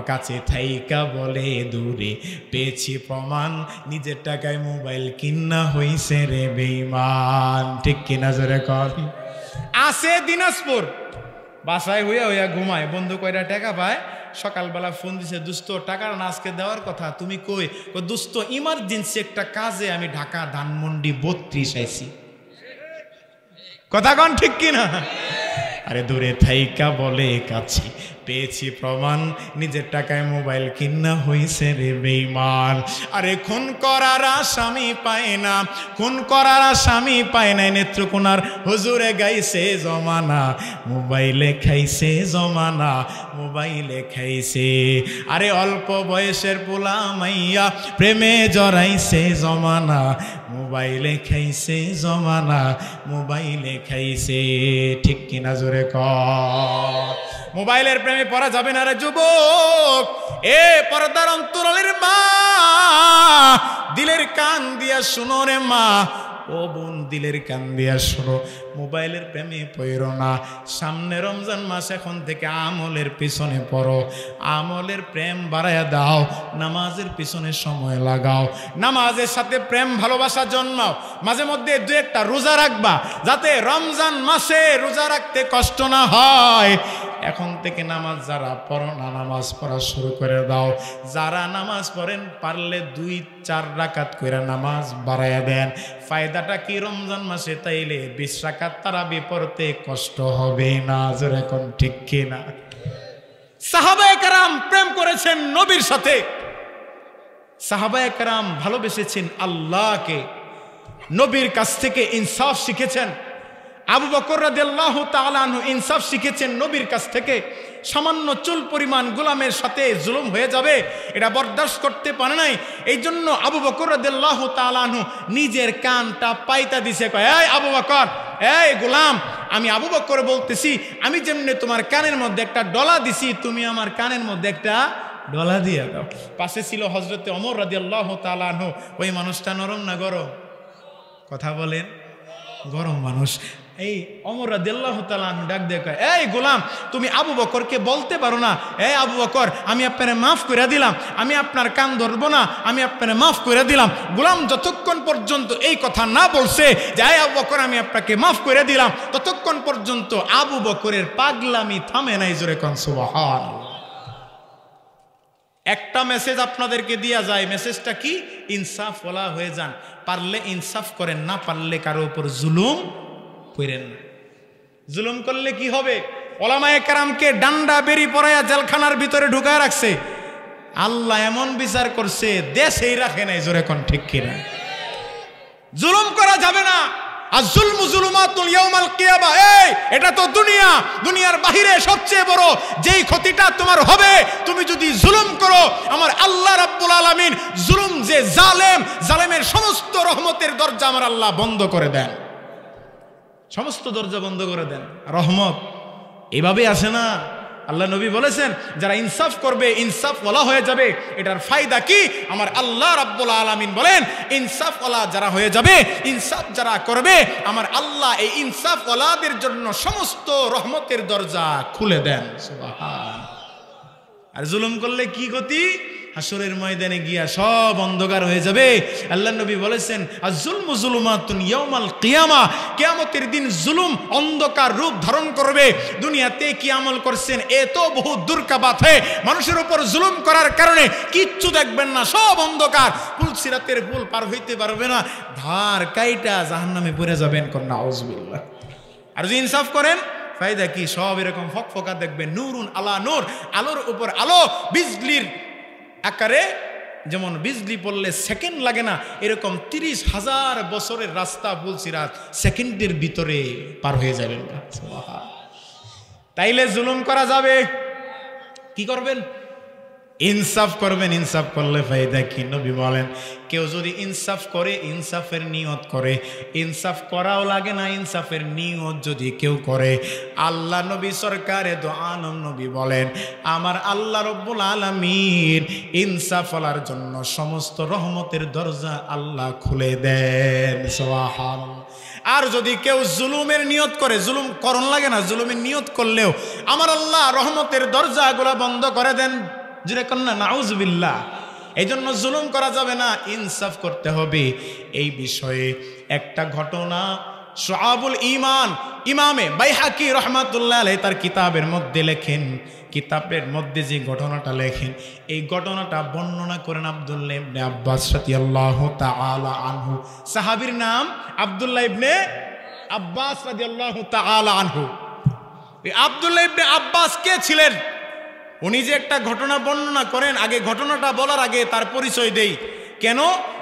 কাছে থাইকা বলে দূরে পেয়েছি প্রমাণ নিজের টাকায় মোবাইল কিনা হইছে রে বেঈমান ঠিক কিনা জোরে কর আছে দিনাজপুর বাসায় হইয়া ঘুমায় বন্ধু কয়টা টাকা পায় সকালবেলা ফোন দিছে দোস্ত টাকার না আজকে দেওয়ার কথা তুমি কই দোস্ত ইমার্জেন্সি একটা কাজে আমি ঢাকা ধানমন্ডি 32 আইছি কথা কোন ঠিক কিনা আরে দূরে থাইকা বলে কাছে পেয়েছি প্রমাণ নিজের টাকায় মোবাইল কিনা হইছে রে বেঈমান আরে খুন করার আসামি পায় না খুন করার আসামি পায় না নেত্রকোনার হুজুরে গাইছে জমানা মোবাইলে খাইছে জমানা মোবাইলে খাইছে আরে অল্প বয়সের পোলা মাইয়া প্রেমে জড়াইছে জমানা মোবাইলে খাইছে জমানা মোবাইলে খাইছে ঠিক কিনা জোরে কর মোবাইলের প্রেমে পড়া যাবে না রে যুবক এ পর্দার অন্তরালের মা দিলের কান দিয়া শুনো রে মা ও বোন দিলের কান দিয়া শুনো মোবাইলের প্রেমে পড়ো না সামনে রমজান মাস এখন থেকে আমলের পিছনে পড়ো আমলের প্রেম বাড়ায়া দাও নামাজের পিছনে সময় লাগাও নামাজের সাথে প্রেম ভালোবাসা জন্মাও মাঝে মধ্যে দু একটা রোজা রাখবা যাতে রমজান মাসে রোজা রাখতে কষ্ট না হয় এখন থেকে নামাজ যারা পড়ো না নামাজ পড়া শুরু করে দাও যারা নামাজ পড়েন পারলে 2-4 রাকাত করে নামাজ বাড়ায়া দেন ফায়দাটা কি রমজান মাসে তাইলে 20 রাকাত তারাবি পড়তে কষ্ট হবে না জোরে কোন ঠিক কিনা সাহাবায়ে কেরাম প্রেম করেছেন নবীর সাথে সাহাবায়ে কেরাম ভালোবেসেছেন আল্লাহকে নবীর কাছ থেকে ইনসাফ শিখেছেন আবু বকর রাদিয়াল্লাহু তাআলা আনহু ইনসাফ শিখেছেন নবীর কাছ থেকে সামান্য চুল পরিমাণ গোলামের সাথে জুলুম হয়ে যাবে এটা বরদাস্ত করতে পারে নাই এই জন্য আবু বকর রাদিয়াল্লাহু তাআলা আনহু নিজের কানটা পাইতা দিছে কয় এই আবু বকর এই গোলাম আমি আবু বকর বলতেছি আমি যেমনে তোমার কানের মধ্যে একটা ডলা দিছি তুমি আমার কানের মধ্যে একটা ডলা দিয়ে দাও পাশে ছিল হযরতে ওমর রাদিয়াল্লাহু তাআলা আনহু ওই মানুষটা নরম না গরম কথা বলেন গরম মানুষ এই ওমর রাদিয়াল্লাহু তাআলা আনহু ডাক দিয়ে কয় এই গোলাম তুমি আবু বকরকে বলতে পারো না এই আবু বকর আমি আপনারে মাফ করে দিলাম আমি আপনার কান ধরবো না আমি আপনারে মাফ করে দিলাম গোলাম যতক্ষণ পর্যন্ত এই কথা না বলছে যে এই আবু বকর আমি আপনাকে মাফ করে দিলাম ততক্ষণ পর্যন্ত আবু বকরের পাগলামি থামে নাই জোরে কোন সুবহানাল্লাহ একটা মেসেজ আপনাদেরকে দেয়া যায় মেসেজটা কি ইনসাফ ওয়ালা হয়ে যান পারলে ইনসাফ করেন না পারলে কারো উপর জুলুম করেন না জুলুম করলে কি হবে ওলামায়ে কেরামকে ডান্ডা বেরি পরায়া জেলখানার ভিতরে ঢুকায় রাখছে আল্লাহ এমন বিচার করছে দেশেই রাখে নাই জোরে কোন ঠিক কিনা জুলুম করা যাবে না আর জুলমু জুলুমাতুল ইয়াউমাল কিয়ামা এই এটা তো দুনিয়া দুনিয়ার বাহিরে সবচেয়ে বড় যেই ক্ষতিটা তোমার হবে তুমি যদি জুলুম করো আমার আল্লাহ রাব্বুল আলামিন জুলুম যে জালেমের সমস্ত রহমতের দরজা আমার আল্লাহ বন্ধ করে দেন সমস্ত দরজা বন্ধ করে দেন রহমত এভাবে আসে না আল্লাহ নবী বলেছেন যারা ইনসাফ করবে ইনসাফ ওয়ালা হয়ে যাবে এটার ফায়দা কি আমার আল্লাহ রাব্বুল আলামিন বলেন ইনসাফ ওয়ালা যারা হয়ে যাবে ইনসাফ যারা করবে আমার আল্লাহ এই ইনসাফ ওয়ালাদের জন্য সমস্ত রহমতের দরজা খুলে দেন সুবহান আর জুলুম করলে কি গতি হাসরের ময়দানে গিয়া সব অন্ধকার হয়ে যাবে আল্লাহ নবী বলেছেন আয-যুলমু যুলুমাতুন ইয়াউমাল কিয়ামা কিয়ামতের দিন জুলুম অন্ধকার রূপ ধারণ করবে দুনিয়াতে কি আমল করছেন এত বহু দূর কা বাত है মানুষের উপর জুলুম করার কারণে কিচ্ছু দেখবেন না সব অন্ধকার পুল সিরাতের পুল পার হইতে পারবে না ধার কাইটা জাহান্নামে পড়ে যাবেন কোন নাউযুবিল্লাহ আর যদি ইনসাফ করেন ফায়দা কি সব এরকম ফকফকা দেখবেন নূরুন আলা নূর আলোর উপর আলো বিজলির আকারে যেমন বিজলি পড়লে সেকেন্ড লাগে না এরকম 30,000 বছরের রাস্তা পুলসিরাত সেকেন্ডের ভিতরে পার হয়ে যাবেন তাইলে জুলুম করা যাবে কি করবেন ইনসাফ করবেন ইনসাফ করলে ফায়দা কি নবী বলেন কেউ যদি ইনসাফ করে ইনসাফের নিয়ত করে ইনসাফ করাও লাগে না ইনসাফের নিয়ত যদি কেউ করে আল্লাহ নবী সরকারে দো আলম নবী বলেন আমার আল্লাহ রব্বুল আলামিন ইনসাফ ওয়ালার জন্য সমস্ত রহমতের দরজা আল্লাহ খুলে দেন সুবহানাল্লাহ আর যদি কেউ জুলুমের নিয়ত করে জুলুম করণ লাগে না জুলুমের নিয়ত করলেও আমার আল্লাহ রহমতের দরজাগুলো বন্ধ করে দেন যেটা কন্যা নাউজুবিল্লাহ। এই জন্য জুলুম করা যাবে না, ইনসাফ করতে হবে। এই বিষয়ে একটা ঘটনা শুআবুল ঈমান ইমামে বাইহাকি রাহমাতুল্লাহ আলাইহি তার কিতাবের মধ্যে লেখেন, কিতাবের মধ্যে যে ঘটনাটা লেখেন এই ঘটনাটা বর্ণনা করেন আব্দুল্লাহ ইবনে আব্বাস রাদিয়াল্লাহু তাআলা আনহু। সাহাবীর নাম আব্দুল্লাহ ইবনে আব্বাস রাদিয়াল্লাহু তাআলা আনহু। এই আব্দুল্লাহ ইবনে আব্বাস কে ছিলেন? উনি যে একটা ঘটনা বর্ণনা করেন, আগে ঘটনাটা বলার আগে তার পরিচয় দেই। কেন?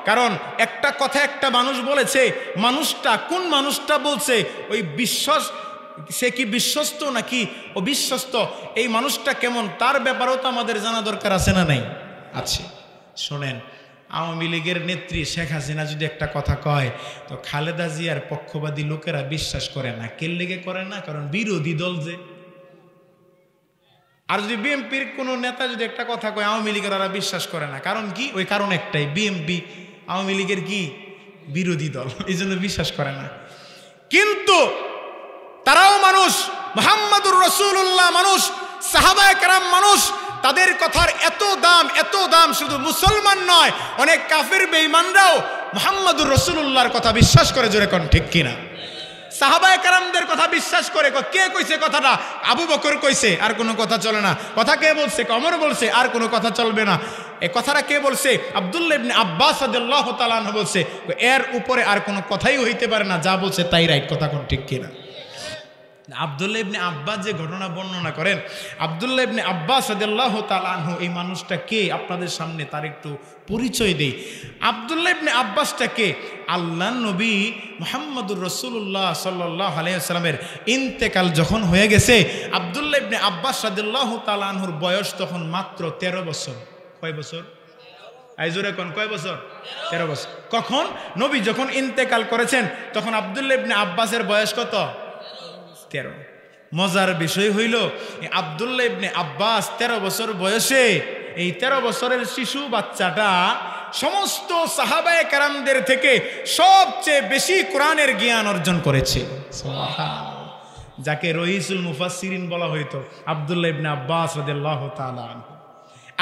কারণ একটা কথা একটা মানুষ বলেছে, মানুষটা কোন মানুষটা বলছে, ওই বিশ্বাস সে কি বিশ্বস্ত নাকি অবিশ্বস্ত, এই মানুষটা কেমন তার ব্যাপারেও তো আমাদের জানা দরকার আছে না নাই? আছে। শোনেন, আওয়ামী লীগের নেত্রী শেখ হাসিনা যদি একটা কথা কয় তো খালেদা জিয়ার পক্ষবাদী লোকেরা বিশ্বাস করে না। কে লেগে করে না? কারণ বিরোধী দল যে। আর যদি বিএনপির কোনো নেতা যদি একটা কথা কয় আওয়ামী লীগের ওরা বিশ্বাস করে না। কারণ কি? ওই কারণ একটাই, বিএনপি আওয়ামী লীগের কি বিরোধী দল, এই জন্য বিশ্বাস করে না। কিন্তু তারাও মানুষ, মুহাম্মাদুর রাসূলুল্লাহ মানুষ, সাহাবায়ে কেরাম মানুষ, তাদের কথার এত দাম শুধু মুসলমান নয়, অনেক কাফির বেঈমানরাও মুহাম্মাদুর রাসূলুল্লাহর কথা বিশ্বাস করে। জোরে কোন ঠিক কিনা? সাহাবায়ে কেরামদের কথা বিশ্বাস করে। কে কইছে কথাটা? আবু বকর কইছে, আর কোনো কথা চলে না। কথা কে বলছে? ওমর বলছে, আর কোনো কথা চলবে না। এই কথাটা কে বলছে? আব্দুল্লাহ ইবনে আব্বাস রাদিয়াল্লাহু তাআলা আনহু বলছে। এর উপরে আর কোনো কথাই হইতে পারে না, যা বলছে তাই রাইট। কথা কোন ঠিক কিনা? আব্দুল্লাহ ইবনে আব্বাস যে ঘটনা বর্ণনা করেন, আব্দুল্লাহ ইবনে আব্বাস রাদিয়াল্লাহু তাআলা আনহু এই মানুষটা কে আপনাদের সামনে তার একটু পরিচয় দেই। আব্দুল্লাহ ইবনে আব্বাসটা কে? আল্লাহর নবী মুহাম্মদুর রাসূলুল্লাহ সাল্লাল্লাহু আলাইহি ওয়াসাল্লামের ইন্তেকাল যখন হয়ে গেছে, আব্দুল্লাহ ইবনে আব্বাস রাদিয়াল্লাহু তাআলা আনহুর বয়স তখন মাত্র 13 বছর। কয় বছর? আইজুরে কোন কয় বছর? 13 বছর। কখন? নবী যখন ইন্তেকাল করেছেন তখন আব্দুল্লাহ ইবনে আব্বাসের বয়স কত? 13। মজার বিষয় হইল আব্দুল্লাহ ইবনে আব্বাস 13 বছর বয়সে, এই 13 বছরের শিশু বাচ্চাটা সমস্ত সাহাবায়ে কেরামদের থেকে সবচেয়ে বেশি কোরআনের জ্ঞান অর্জন করেছে। সুবহানাল্লাহ। যাকে রইসুল মুফাসসিরিন বলা হইতো আব্দুল্লাহ ইবনে আব্বাস রাদিয়াল্লাহু তাআলা আনহু।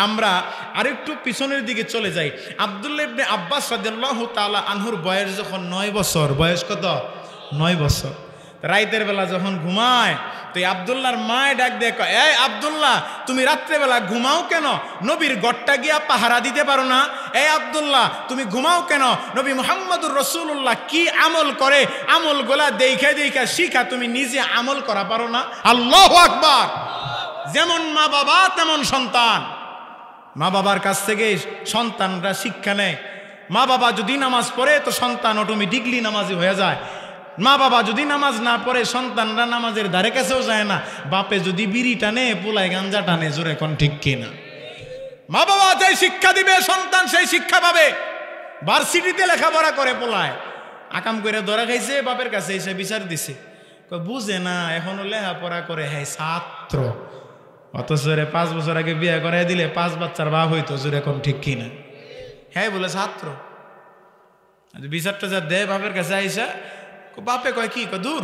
আমরা আরেকটু পিছনের দিকে চলে যাই। আব্দুল্লাহ ইবনে আব্বাস রাদিয়াল্লাহু তাআলা আনহুর বয়স যখন 9 বছর, বয়স কত? 9 বছর। রাতের বেলা যখন ঘুমায় তো আব্দুল্লাহর মায় ডাক দিয়ে কয়, এই আব্দুল্লাহ, তুমি রাত্রেবেলা ঘুমাও কেন? নবীর গড়টা গিয়া পাহারা দিতে পারো না? এই আব্দুল্লাহ, তুমি ঘুমাও কেন? নবী মুহাম্মদুর রাসূলুল্লাহ কি আমল করে, আমল গোলা দেখা শিখা, তুমি নিজে আমল করা পারো না? আল্লাহু আকবার। যেমন মা বাবা তেমন সন্তান। মা বাবার কাছ থেকে সন্তানরা শিক্ষা নেয়। মা বাবা যদি নামাজ পড়ে তো সন্তান অটোমেটিকলি নামাজি হয়ে যায়। মা বাবা যদি নামাজ না পড়ে সন্তানরা নামাজের ধারে কাছেও যায় না। বাপে যদি বিড়ি টানে পোলায় গাঞ্জা টানে। জোরে কোন ঠিক কিনা? মা বাবা যে শিক্ষা দিবে সন্তান সেই শিক্ষা পাবে। ভার্সিটিতে লেখাপড়া করে পোলায় আকাম করে ধরা খাইছে, বাপের কাছে এসে বিচার দিছে, বুঝে না এখনো লেখাপড়া করে, হ্যাঁ ছাত্র। অথচ 5 বছর আগে বিয়ে করে দিলে 5 বাচ্চার বাপ হইতো। জোরে কোন ঠিক কিনা? হ্যাঁ বলে ছাত্র। বিচারটা যা দেয় বাপের কাছে আইসা, বাপে কয় কি? দূর,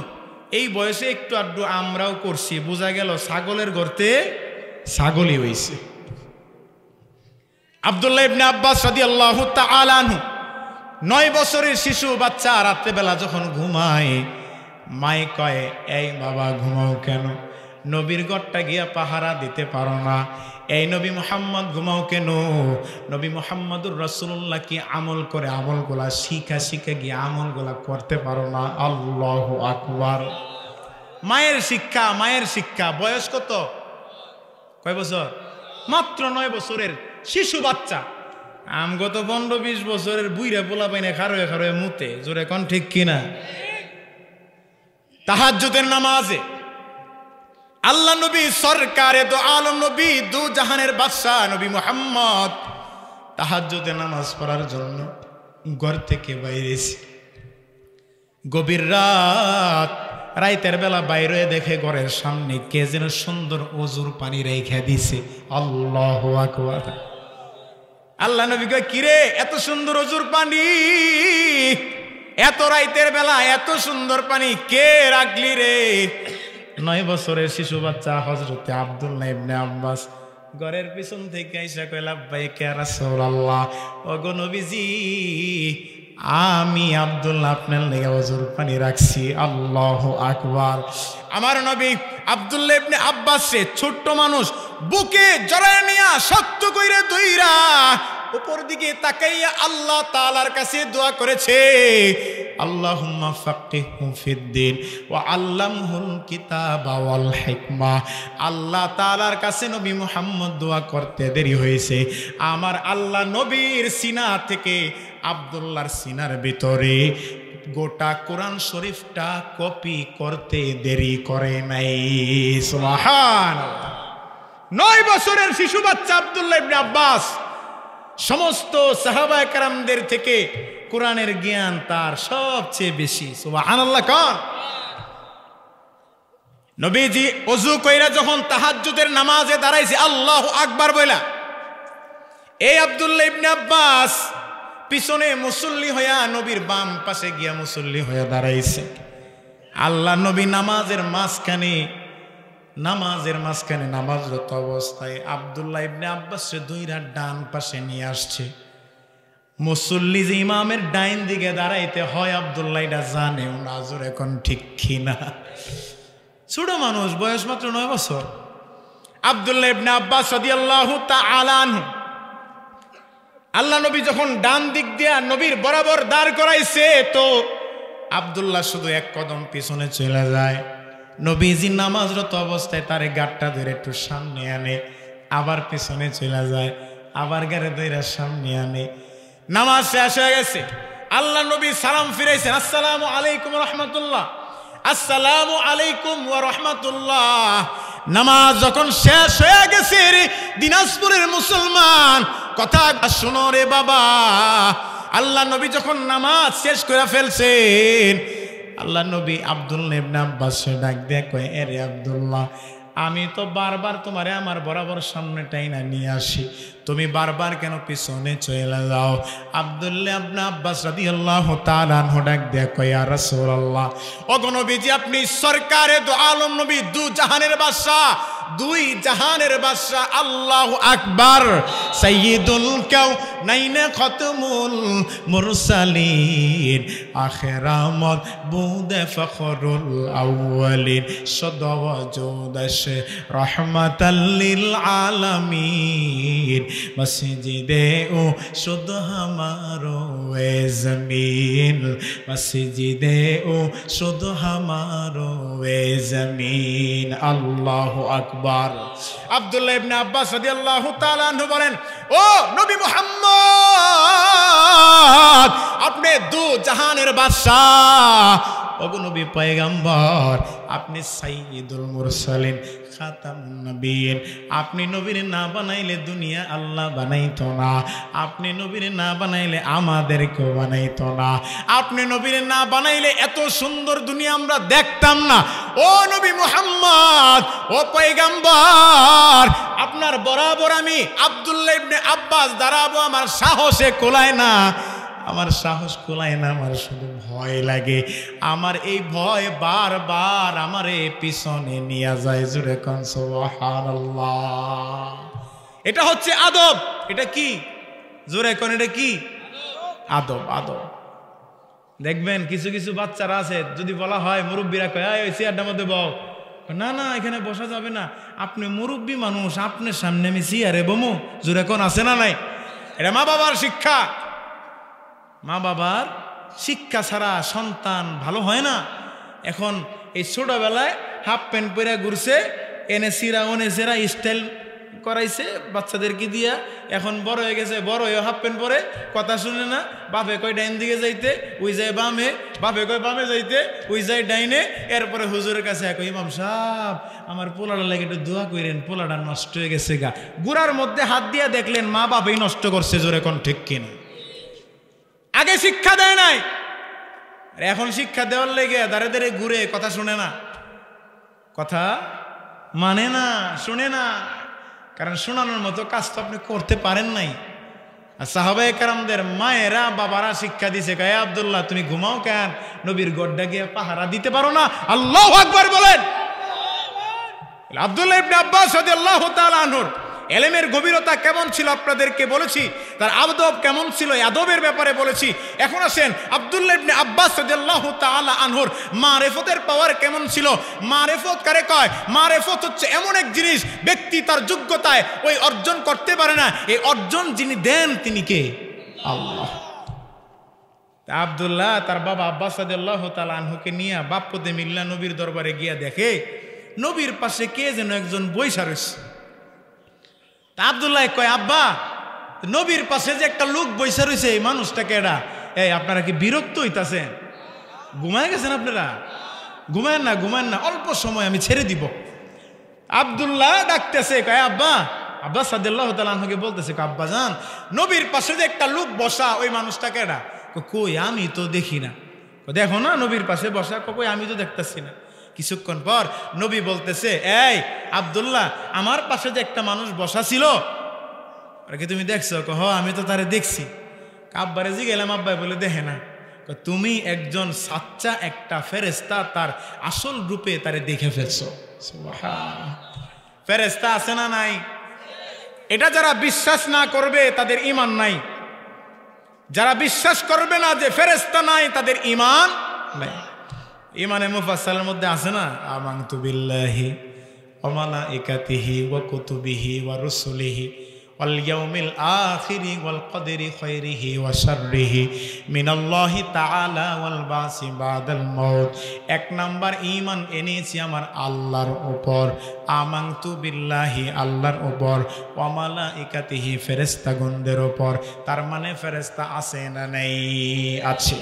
এই বয়সে একটু আড্ডু আমরাও করছি, বোঝা গেল ছাগলের গর্তে ছাগলই হইছে। আব্দুল্লাহ ইবনে আব্বাস রাদিয়াল্লাহু তাআলা আনহু 9 বছরের শিশু বাচ্চা রাত্রেবেলা যখন ঘুমায়, মাই কয়, এই বাবা ঘুমাও কেন? নবীর গড়টা গিয়া পাহারা দিতে পারো না? এই নবী মুহাম্মদ ঘুমাও কেন? নবী মুহাম্মদুর রাসূলুল্লাহ কি আমল করে, আমলগুলা শিখা গিয়ে আমলগুলা করতে পারো না? আল্লাহু আকবার। মায়ের শিক্ষা। বয়স কত? কয় বছর? মাত্র 9 বছরের শিশু বাচ্চা। আমগত 15-20 বছরের বুইরা পোলা পাইনে খারোয়ে মুতে। জোরে কোন ঠিক কিনা? তাহাজ্জুদের নামাজে আল্লাহ নবী সরকারে দো আলম নবী দু জাহানের বাদশাহ নবী মুহাম্মদ তাহাজ্জুদের নামাজ পড়ার জন্য ঘর থেকে বাইরেছে। গভীর রাতের বেলা বাইরে দেখে ঘরের সামনে কে যেন সুন্দর ওজুর পানি রেখে দিছে। আল্লাহু আকবার। আল্লাহ নবী কয়, কিরে এত সুন্দর ওজুর পানি, এত রাতের বেলা এত সুন্দর পানি কে রাখলি রে? 9 বছরের শিশু বাচ্চা হযরতে আব্দুল্লাহ ইবনে আব্বাস ঘরের পিছন থেকে আইসা কয় লাব্বাইকা ইয়া রাসূলুল্লাহ, ওগো নবীজি আমি আব্দুল্লাহ আপনার লেগে ওযুর পানি রাখছি। আল্লাহু আকবার। আমার নবী আব্দুল্লাহ ইবনে আব্বাস সে ছোট্ট মানুষ, বুকে জড়ায় নিয়া শক্ত কইরা দইরা উপর দিকে তাকাইয়া আল্লাহ তাআলার কাছে দোয়া করেছে, আল্লাহুম্মা ফাক্কিহহু ফিদ্দিন ওয়া আল্লামহুল কিতাবা ওয়াল হিকমা। আল্লাহ তাআলার কাছে নবী মুহাম্মদ দোয়া করতে দেরি হয়েছে, আমার আল্লাহ নবীর সিনা থেকে আব্দুল্লাহর সিনার ভিতরে গোটা কোরআন শরীফটা কপি করতে দেরি করে নাই। সুবহানাল্লাহ। 9 বছরের শিশু বাচ্চা আব্দুল্লাহ ইবনে আব্বাস সমস্ত সাহাবায়ে কেরামদের থেকে কোরআনের জ্ঞান তার সবচেয়ে বেশি। সুবহানাল্লাহ। কার নবীজি ওযু কইরা যখন তাহাজ্জুদের নামাজে দাঁড়াইছে আল্লাহু আকবার বইলা, এই আব্দুল্লাহ ইবনে আব্বাস পিছনে মুসল্লি হইয়া নবীর বাম পাশে গিয়া মুসল্লি হইয়া দাঁড়াইছে। আল্লাহ নবী নামাজের মাঝখানে নামাজরত অবস্থায় আব্দুল্লাহ ইবনে আব্বাসকে দুইরা ডান পাশে নিয়ে আসছে। মুসল্লি যে ইমামের ডাইন দিকে দাঁড়াইতে হয় আব্দুল্লাহ এটা জানেও না, জোর এখন ঠিক কিনা। ছোট মানুষ, বয়স মাত্র 9 বছর। আব্দুল্লাহ ইবনে আব্বাস রাদিয়াল্লাহু তাআলা আনহু আল্লাহ নবী যখন ডান দিক দিয়া নবীর বরাবর দাঁড় করাইছে তো আব্দুল্লাহ শুধু এক কদম পিছনে চলে যায়। নবীজি নামাজরত অবস্থায় তারে গাটটা ধরে একটু সামনে আনে, আবার পিছনে চলে যায়, আবার গাড়ি ধরে সামনে আনে। নামাজ শেষ হয়ে গেছে, আল্লাহ নবী সালাম ফিরাইছেন, আসসালামু আলাইকুম ওয়া রাহমাতুল্লাহ, আসসালামু আলাইকুম ওয়া রাহমাতুল্লাহ। নামাজ যখন শেষ হয়ে গেছে রে দিনাজপুরের মুসলমান, কথা শুনো রে বাবা, আল্লাহ নবী যখন নামাজ শেষ করে ফেলছেন আল্লাহ নবী আব্দুল্লাহ ইবনে আব্বাসকে ডাক দিয়ে কয়, এরে আব্দুল্লাহ, আমি তো বারবার তোমারে আমার বরাবর সামনে টাইনা নিয়ে আসি, তুমি বারবার কেন পিছনে চলে যাও? আব্দুল্লাহ ইবনে আব্বাস রাদিয়াল্লাহু তাআলা আনহু ডাক দিয়ে কয়, ইয়া রাসূলুল্লাহ, ওগো নবীজি আপনি সরকারে দু আলম নবী, দু জাহানের বাদশা, দুই জাহানের বাদশা, আল্লাহু আকবার, সাইয়্যিদুল কাউনাইন খাতামুল মুরসালিন, আখিরামত বুদে ফখরুল আউয়ালিন, সদওয়াজুদাশ রাহমাতাল লিল আলামিন, মসজিদে ও শুদ হামারো এ জমিন, মসজিদে ও শুদ হামারো এ জমিন। আল্লাহু আকবার। আব্দুল্লাহ ইবনে আব্বাস রাদিয়াল্লাহু তাআলা আনহু বলেন, ও নবী মুহাম্মদ, আপনি দু জাহানের বাদশা, ওগো নবী পয়গম্বর, আপনি সাইয়্যিদুল মুরসালিন, খাতামুন নবিয়্যিন, আপনি নবীর না বানাইলে দুনিয়া আল্লাহ বানাইতো না, আপনি নবীর না বানাইলে আমাদেরকেও বানাইতো না, আপনি নবীর না বানাইলে এত সুন্দর দুনিয়া আমরা দেখতাম না। ও নবী মুহাম্মদ, ও পয়গম্বর, আপনার বরাবর আমি আব্দুল্লাহ ইবনে আব্বাস দাঁড়াবো, আমার সাহসে কোলায় না, আমার সাহস কোলায় না, আমার শুধু ভয় লাগে, আমার এই ভয় বারবার আমারে পিছনে নিয়ে যায়। জোরে কোন সুবহানাল্লাহ। এটা হচ্ছে আদব। এটা কি? জোরে কোন, এটা কি? আদব। আদব। দেখবেন কিছু কিছু বাচ্চারা আছে, যদি বলা হয় মুরব্বীরা কয়, ওই চেয়ারটার মধ্যে বও, না না এখানে বসা যাবে না, আপনি মুরব্বী মানুষ, আপনার সামনে আমি চেয়ারে বমু। জোরে কোন, আছে না নাই? এটা মা বাবার শিক্ষা। মা বাবার শিক্ষা ছাড়া সন্তান ভালো হয় না। এখন এই ছোটবেলায় হাফ প্যান্ট পরে ঘুরছে, এনে সিরা ওনে সিরা স্টাইল করাইছে বাচ্চাদেরকে দিয়া, এখন বড় হয়ে গেছে, বড় হয়ে হাফ প্যান্ট পরে, কথা শুনে না, বাপে কয় ডাইন দিকে যাইতে, ওই যায় বামে, বাপে কয় বামে যাইতে, ওই যায় ডাইনে। এরপরে হুজুরের কাছে এক, ইমাম সাহেব আমার পোলাটা লাগে একটু দোয়া করেন, পোলাটা নষ্ট হয়ে গেছে গা। গুড়ার মধ্যে হাত দিয়া দেখলেন মা বাপেই নষ্ট করছে। জোরে কোন ঠিক কিনা? আগে শিক্ষা দেয় নাই, এখন শিক্ষা দেওয়ার লেগে দাঁড়ে দাঁড়ে ঘুরে, কথা শুনে না, কথা মানে না, শুনে না, কারণ শোনানোর মতো কাজ তো আপনি করতে পারেন নাই। আর সাহাবায়ে কেরামদের মায়েরা বাবারা শিক্ষা দিছে, কে আব্দুল্লাহ তুমি ঘুমাও কেন, নবীর গড্ডা গিয়ে পাহারা দিতে পারো না? আল্লাহু আকবার বলেন। আব্দুল্লাহ ইবনে আব্বাস রাদিয়াল্লাহু তাআলা আনহু এলেমের গভীরতা কেমন ছিল আপনাদেরকে বলেছি, তার আদব কেমন ছিল আদবের ব্যাপারে বলেছি। এখন আসেন আব্দুল্লাহ ইবনে আব্বাস রাদিয়াল্লাহু তাআলা আনহুর মারিফতের পাওয়ার কেমন ছিল। মারিফত কারে কয়? মারিফত হচ্ছে এমন এক জিনিস ব্যক্তি তার যোগ্যতায় ওই অর্জন করতে পারে না, এই অর্জন যিনি দেন তিনি কে? আল্লাহ। আব্দুল্লাহ তার বাবা আব্বাস রাদিয়াল্লাহু তাআলা আনহুকে নিয়ে বাপ্পতে মিল্লা নবীর দরবারে গিয়া দেখে নবীর পাশে কে যেন একজন বইসা রয়েছে। তা আব্দুল্লাহ কয়, আব্বা নবীর পাশে যে একটা লোক বইসা রয়েছে এই মানুষটাকে এরা, এই আপনারা কি বিরক্ত হইতাছেন? ঘুমায় গেছেন আপনারা? ঘুমায়েন না, ঘুমায়েন না, অল্প সময় আমি ছেড়ে দিব। আব্দুল্লাহ ডাকতেছে, কয় আব্বা। আব্বাস রাদিয়াল্লাহু তাআলা আনহুকে বলতেছে, আব্বা জান নবীর পাশে যে একটা লোক বসা ওই মানুষটাকে এরা। কই আমি তো দেখি না। দেখো না নবীর পাশে বসা। কই আমি তো দেখতেছি না। কিছুক্ষণ পর নবী বলতেছে, এই আব্দুল্লাহ আমার পাশে যে একটা মানুষ বসা ছিল কি তুমি দেখছো? হ আমি তো তারে দেখছি। আব্বারে জি গেলাম, আব্বাই বলে দেখে না। তুমি একজন সাচ্চা একটা ফেরেশতা তার আসল রূপে তারে দেখে ফেলছো। সুবহানাল্লাহ। ফেরেশতা আছে না নাই? এটা যারা বিশ্বাস না করবে তাদের ঈমান নাই। যারা বিশ্বাস করবে না যে ফেরেশতা নাই তাদের ঈমান নাই। ঈমানে মুফাসসালের মধ্যে আছে না, আমানতু বিল্লাহি ওয়া মালাইকাতিহি ওয়া কুতুবিহি ওয়া রুসুলিহি ওয়াল ইয়াউমিল আখিরি ওয়াল কদরি খাইরিহি ওয়া শাররিহি মিনাল্লাহি তাআলা ওয়াল বাসি বাদাল মাউত। এক নাম্বার ঈমান এনেছি আমার আল্লাহর উপর, আমানতু বিল্লাহি আল্লাহর উপর, ওয়া মালাইকাতিহি ফেরেশতাগণদের উপর। তার মানে ফেরেশতা আছে না নাই? আছে।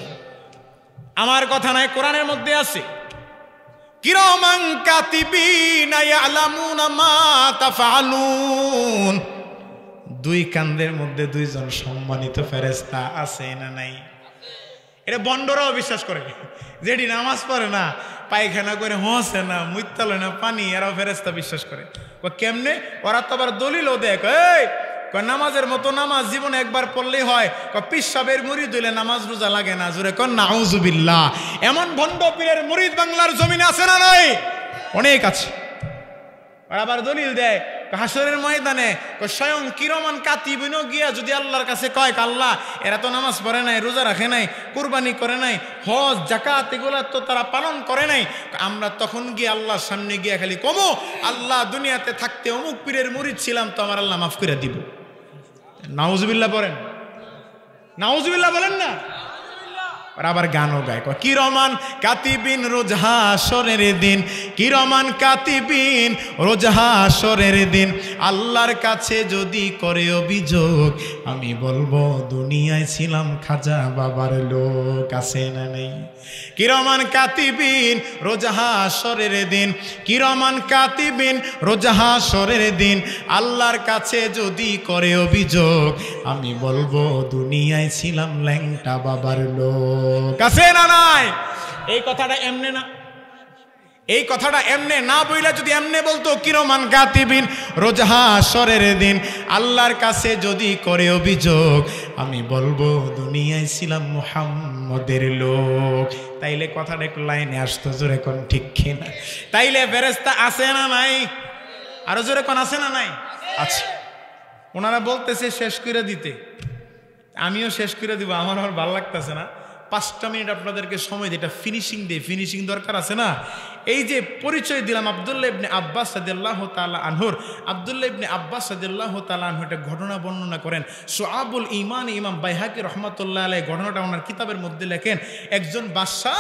আমার কথা নাই, কোরআনের মধ্যে আছে, কিরামান কাতিবিনা ইয়ালামুনা মা তাফআলুন। দুই কান্দের মধ্যে দুইজন সম্মানিত ফেরেশতা আছে না নাই? এটা বন্ডরাও বিশ্বাস করে, যেটি নামাজ পড়ে না, পায়খানা করে হোসে না, মুইতালে না পানি, এরাও ফেরেশতা বিশ্বাস করে। কেমনে? ওরা তো আবার দলিলও দেখ, এই নামাজের মতো নামাজ জীবনে একবার পড়লেই হয়। পিসাবের মুরিদ হইলে নামাজ রোজা লাগে না। জোরে কন নাউজুবিল্লাহ। এমন ভণ্ড পীরের মুরিদ বাংলার জমিনে আছে না নাই? অনেক আছে। আর আবার দলিল দেয় হাসরের ময়দানে স্বয়ং কিরমান কাতিবিনও গিয়া যদি আল্লাহর কাছে কয়, আল্লাহ এরা তো নামাজ পড়ে নাই, রোজা রাখে নাই, কুরবানি করে নাই, হজ জাকাত এগুলা তো তারা পালন করে নাই, আমরা তখন গিয়ে আল্লাহর সামনে গিয়া খালি কমো, আল্লাহ দুনিয়াতে থাকতে অমুক পীরের মুরিদ ছিলাম তো আমার আল্লাহ মাফ করে দিব। নাউজুবিল্লাহ বলেন, নাউজুবিল্লাহ বলেন না। আর আবার গানও গায়, কিরমান কাতিবিন রোজ হাসরের দিন, কিরমান কাতিবিন রোজ হাসরের দিন, আল্লাহর কাছে যদি করে অভিযোগ আমি বলবো দুনিয়ায় ছিলাম খাজা বাবার লোক। আছে না নেই? কিরমান কাতিবিন রোজ হাসরের দিন, কিরমান কাতিবিন রোজ হাসরের দিন, আল্লাহর কাছে যদি করে অভিযোগ আমি বলবো দুনিয়ায় ছিলাম ল্যাংটা বাবার লোক। কাছে না নাই? এই কথাটা এমনে না, এই কথাটা এমনে না বইলা যদি এমনে বলতো কিরমান কাতিবিন রোজ হাসরের দিন, আল্লাহর কাছে যদি করে অভিযোগ আমি বলবো দুনিয়ায় ছিলাম মুহাম্মদের লোক, তাইলে কথাটা একটু লাইনে আসতো। জোরে কোন ঠিক কিনা? তাইলে ফেরেশতা আছে না নাই? আরো জোরে কোন আছে না নাই? আছে। ওনারা বলতেছে শেষ করে দিতে, আমিও শেষ করে দিব, আমার ভালো লাগতেছে না। 5টা মিনিট আপনাদেরকে সময় দিই, এটা ফিনিশিং দিয়ে, ফিনিশিং দরকার আছে না। এই যে পরিচয় দিলাম আব্দুল্লাহ ইবনে আব্বাস রাদিয়াল্লাহু তাআলা আনহুর, আব্দুল্লাহ ইবনে আব্বাস রাদিয়াল্লাহু তাআলা আনহু একটা ঘটনা বর্ণনা করেন। শুআবুল ঈমান ইমাম বাইহাকি রাহমাতুল্লাহ আলাইহি ঘটনাটা ওনার কিতাবের মধ্যে লেখেন। একজন বাদশা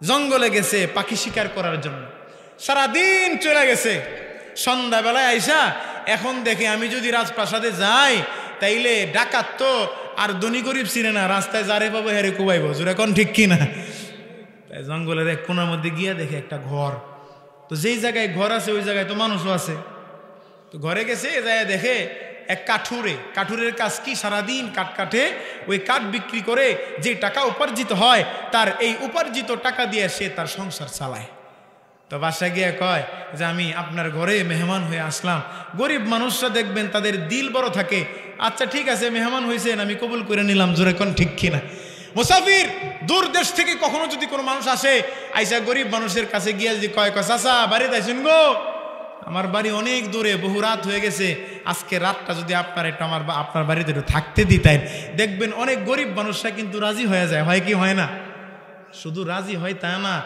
জঙ্গলে গেছে পাখি শিকার করার জন্য, সারাদিন চলে গেছে। সন্ধ্যাবেলায় আইসা এখন দেখে আমি যদি রাজপ্রাসাদে যাই তাইলে ডাকাত তো আর ধনী গরিব চিনে না, রাস্তায় যারে পাবো হেরে কুবাইব। জোরে কোন ঠিক কিনা? তাই জঙ্গলের এক কোনার মধ্যে গিয়া দেখে একটা ঘর, তো যেই জায়গায় ঘর আছে ওই জায়গায় তো মানুষও আছে। তো ঘরে গেছে, এ জায়গায় দেখে এক কাঠুরে, কাঠুরের কাজ কি সারাদিন কাঠ কাটে, ওই কাঠ বিক্রি করে যে টাকা উপার্জিত হয় তার এই উপার্জিত টাকা দিয়ে সে তার সংসার চালায়। তো বাসা গিয়ে কয় যে আমি আপনার ঘরে মেহমান হয়ে আসলাম, গরিব মানুষরা দেখবেন তাদের দিল বড় থাকে, আচ্ছা ঠিক আছে মেহমান হয়েছেন আমি কবুল করে নিলাম। জোরে কোন ঠিক কিনা? মুসাফির দূর দেশ থেকে কখনো যদি কোনো মানুষ আসে, আইসা গরিব মানুষের কাছে গিয়ে যদি কয় চাচা বাড়িতে আইসুন গো, আমার বাড়ি অনেক দূরে, বহু রাত হয়ে গেছে, আজকে রাতটা যদি আপনার একটু আপনার বাড়িতে একটু থাকতে দিতেন, দেখবেন অনেক গরিব মানুষরা কিন্তু রাজি হয়ে যায়। হয় কি হয় না? শুধু রাজি হয় তা না,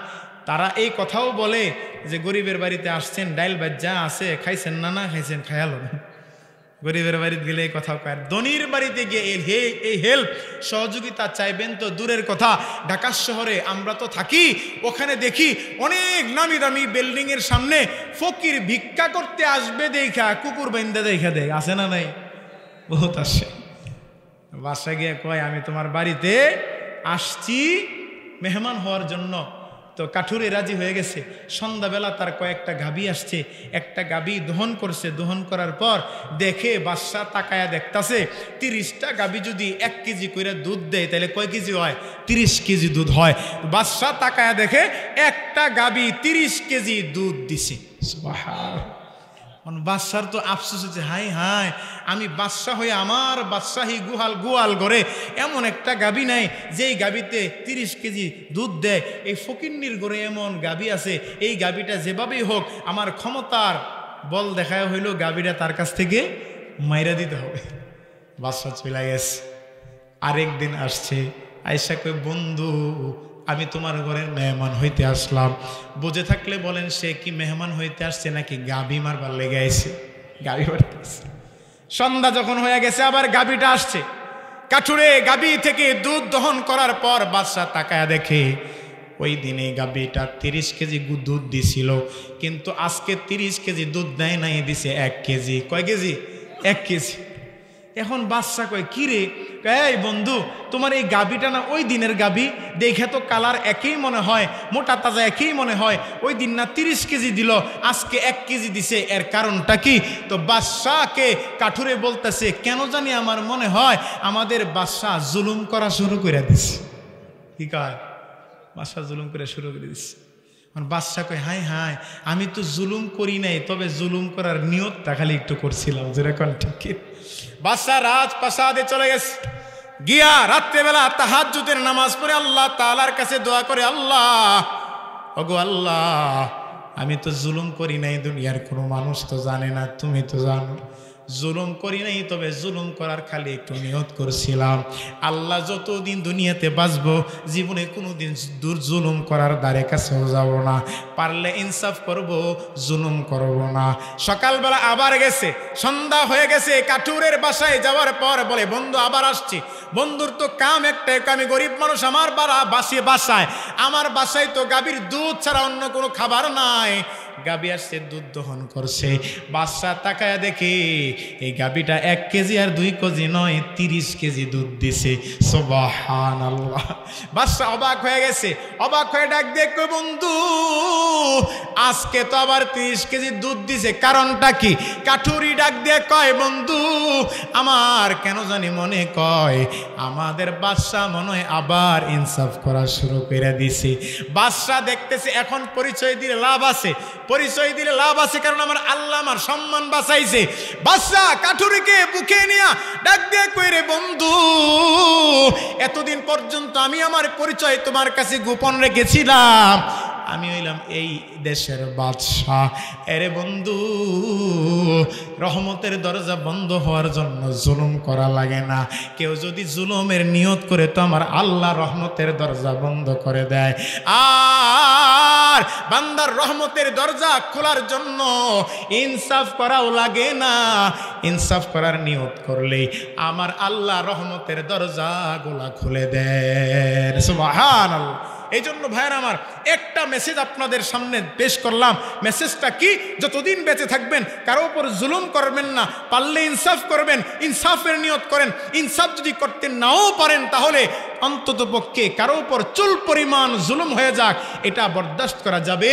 তারা এই কথাও বলে যে গরিবের বাড়িতে আসছেন, ডাইল ভাত যা আছে খাইছেন না, না খাইছেন খায়ালো। গরিবের বাড়িতে গেলে এই কথাও কয়। ধনীর বাড়িতে গিয়ে এই হেল্প সহযোগিতা চাইবেন তো দূরের কথা, ঢাকা শহরে আমরা তো থাকি, ওখানে দেখি অনেক নামি দামি বিল্ডিং এর সামনে ফকির ভিক্ষা করতে আসবে দেখা কুকুর বাইন্দা দেখা দেয়, আছে না নাই? বহুত আসে। বাসায় গিয়ে কয় আমি তোমার বাড়িতে আসছি মেহমান হওয়ার জন্য। তো কাঠুরে রাজি হয়ে গেছে। সন্ধ্যাবেলা তার কয়েকটা গাভী আসছে, একটা গাভী দহন করছে। দহন করার পর দেখে বাদশা তাকায়া দেখতাছে 30টা গাভী যদি 1 কেজি করে দুধ দেয় তাহলে কয় কেজি হয়? 30 কেজি দুধ হয়। বাদশা তাকায়া দেখে একটা গাভী 30 কেজি দুধ দিছে। সুবহানাল্লাহ। বাদশার তো আফসোস হচ্ছে, হাই হাই, আমি বাদশা হয়ে আমার বাদশাহী গোয়াল ঘরে এমন একটা গাভী নাই যেই গাভীতে 30 কেজি দুধ দেয়। এই ফকিন্নির ঘরে এমন গাভী আছে, এই গাভীটা যেভাবেই হোক আমার ক্ষমতার বল দেখায় হইল গাভীটা তার কাছ থেকে মাইরা দিতে হবে। বাদশা চলে গেছে। আরেকদিন আসছে, আয়েশা কই বন্ধু আমি তোমার ঘরে মেহমান হইতে আসলাম। বুঝে থাকলে বলেন সে কি মেহমান হইতে আসছে নাকি গাভী মারবার লেগে আইছে? গাভী মারতে আসছে। সন্ধ্যা যখন হয়ে গেছে আবার গাভীটা আসছে। কাঠুরে গাভী থেকে দুধ দহন করার পর বাদশা তাকায়া দেখে ওই দিনে গাভীটা 30 কেজি দুধ দিছিল, কিন্তু আজকে 30 কেজি দুধ দেয় নাই, দিছে 1 কেজি। কয় কেজি? 1 কেজি। এখন বাদশা কয় কি রে? এই বন্ধু তোমার এই গাভীটা না ওই দিনের গাভী, দেখে তো কালার একই মনে হয়, মোটা তাজা একই মনে হয়। ওই দিন না 30 কেজি দিল, আজকে 1 কেজি দিছে, এর কারণটা কি? তো বাদশাকে কাঠুরে বলতেছে কেন জানি আমার মনে হয় আমাদের বাদশা জুলুম করা শুরু করে দিছে। কি কয়? বাদশা জুলুম করে শুরু করে দিছে। বাদশা কয় হাই হাই, আমি তো জুলুম করি নাই, তবে জুলুম করার নিয়তটা খালি একটু করছিলাম। যেরকম ঠিক। বাদশা রাজপ্রাসাদে চলে গেছে, গিয়া রাত্রেবেলা তাহাজ্জুদের নামাজ পড়ে আল্লাহ তাআলার কাছে দোয়া করে, আল্লাহ ওগো আল্লাহ, আমি তো জুলুম করি নাই, দুনিয়ার কোনো মানুষ তো জানে না, তুমি তো জানো। জুলুম করি নাই, তবে জুলুম করার খালি একটু নিয়ত করছিলাম। আল্লাহ যতদিন দুনিয়াতে বাঁচবো জীবনে কোনোদিন জুলুম করার দ্বারে কাছেও যাব না, পারলে ইনসাফ করব, জুলুম করব না। সকালবেলা আবার গেছে, সন্ধ্যা হয়ে গেছে। কাঠুরের বাসায় যাওয়ার পর বলে বন্ধু আবার আসছি। বন্ধুর তো কাম একটাই, আমি গরিব মানুষ, আমার বাসায় আমার বাসায় তো গাভীর দুধ ছাড়া অন্য কোনো খাবার নাই। গাভী আসছে, দুধ দহন করছে। বাদশা তাকায়া দেখে এই গাভীটা 1 কেজি আর 2 কেজি নয়, 30 কেজি দুধ দিছে। সুবহানাল্লাহ। বাদশা অবাক হয়ে গেছে, অবাক হয়ে ডাক দিয়ে কই বন্ধু আজকে তো আবার 30 কেজি দুধ দিছে, কারণটা কি? কাঠুরি ডাক দিয়ে কয় বন্ধু আমার কেন জানি মনে কয় আমাদের বাদশা মনে হয় আবার ইনসাফ করা শুরু করে দিছে। বাদশা দেখতেছে এখন পরিচয় দিলে লাভ আছে, পরিচয় দিলে লাভ আছে, কারণ আমার আল্লাহ আমার সম্মান বাঁচাইছে। বাদশা কাঠুরিকে বুকে নিয়া ডাক দিয়ে কই রে বন্ধু, এতদিন পর্যন্ত আমি আমার পরিচয় তোমার কাছে গোপন রেখেছিলাম, আমি হইলাম এই দেশের বাদশা। এরে বন্ধু রহমতের দরজা বন্ধ হওয়ার জন্য জুলুম করা লাগে না। কেউ যদি জুলুমের নিয়ত করে তো আমার আল্লাহ রহমতের দরজা বন্ধ করে দেয়। আর বান্দার রহমতের দরজা খোলার জন্য ইনসাফ করাও লাগে না, ইনসাফ করার নিয়ত করলেই আমার আল্লাহ রহমতের দরজাগুলা খুলে দেন। সুবহানাল্লাহ। এই জন্য ভাইয়ের আমার একটা মেসেজ আপনাদের সামনে পেশ করলাম। মেসেজটা কি? যতদিন বেঁচে থাকবেন কারো উপর জুলুম করবেন না, পারলে ইনসাফ করবেন, ইনসাফের নিয়ত করেন। ইনসাফ যদি করতে নাও পারেন তাহলে অন্তত পক্ষে কারো উপর চুল পরিমাণ জুলুম হয়ে যাক, এটা বরদাস্ত করা যাবে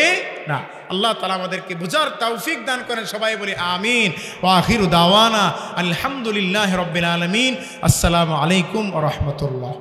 না। আল্লাহ তাআলা আমাদেরকে বুঝার তৌফিক দান করেন। সবাই বলি আমিন। ওয়া আখিরু দাওয়ানা আলহামদুলিল্লাহি রাব্বিল আলামিন। আসসালামু আলাইকুম ওয়া রাহমাতুল্লাহ।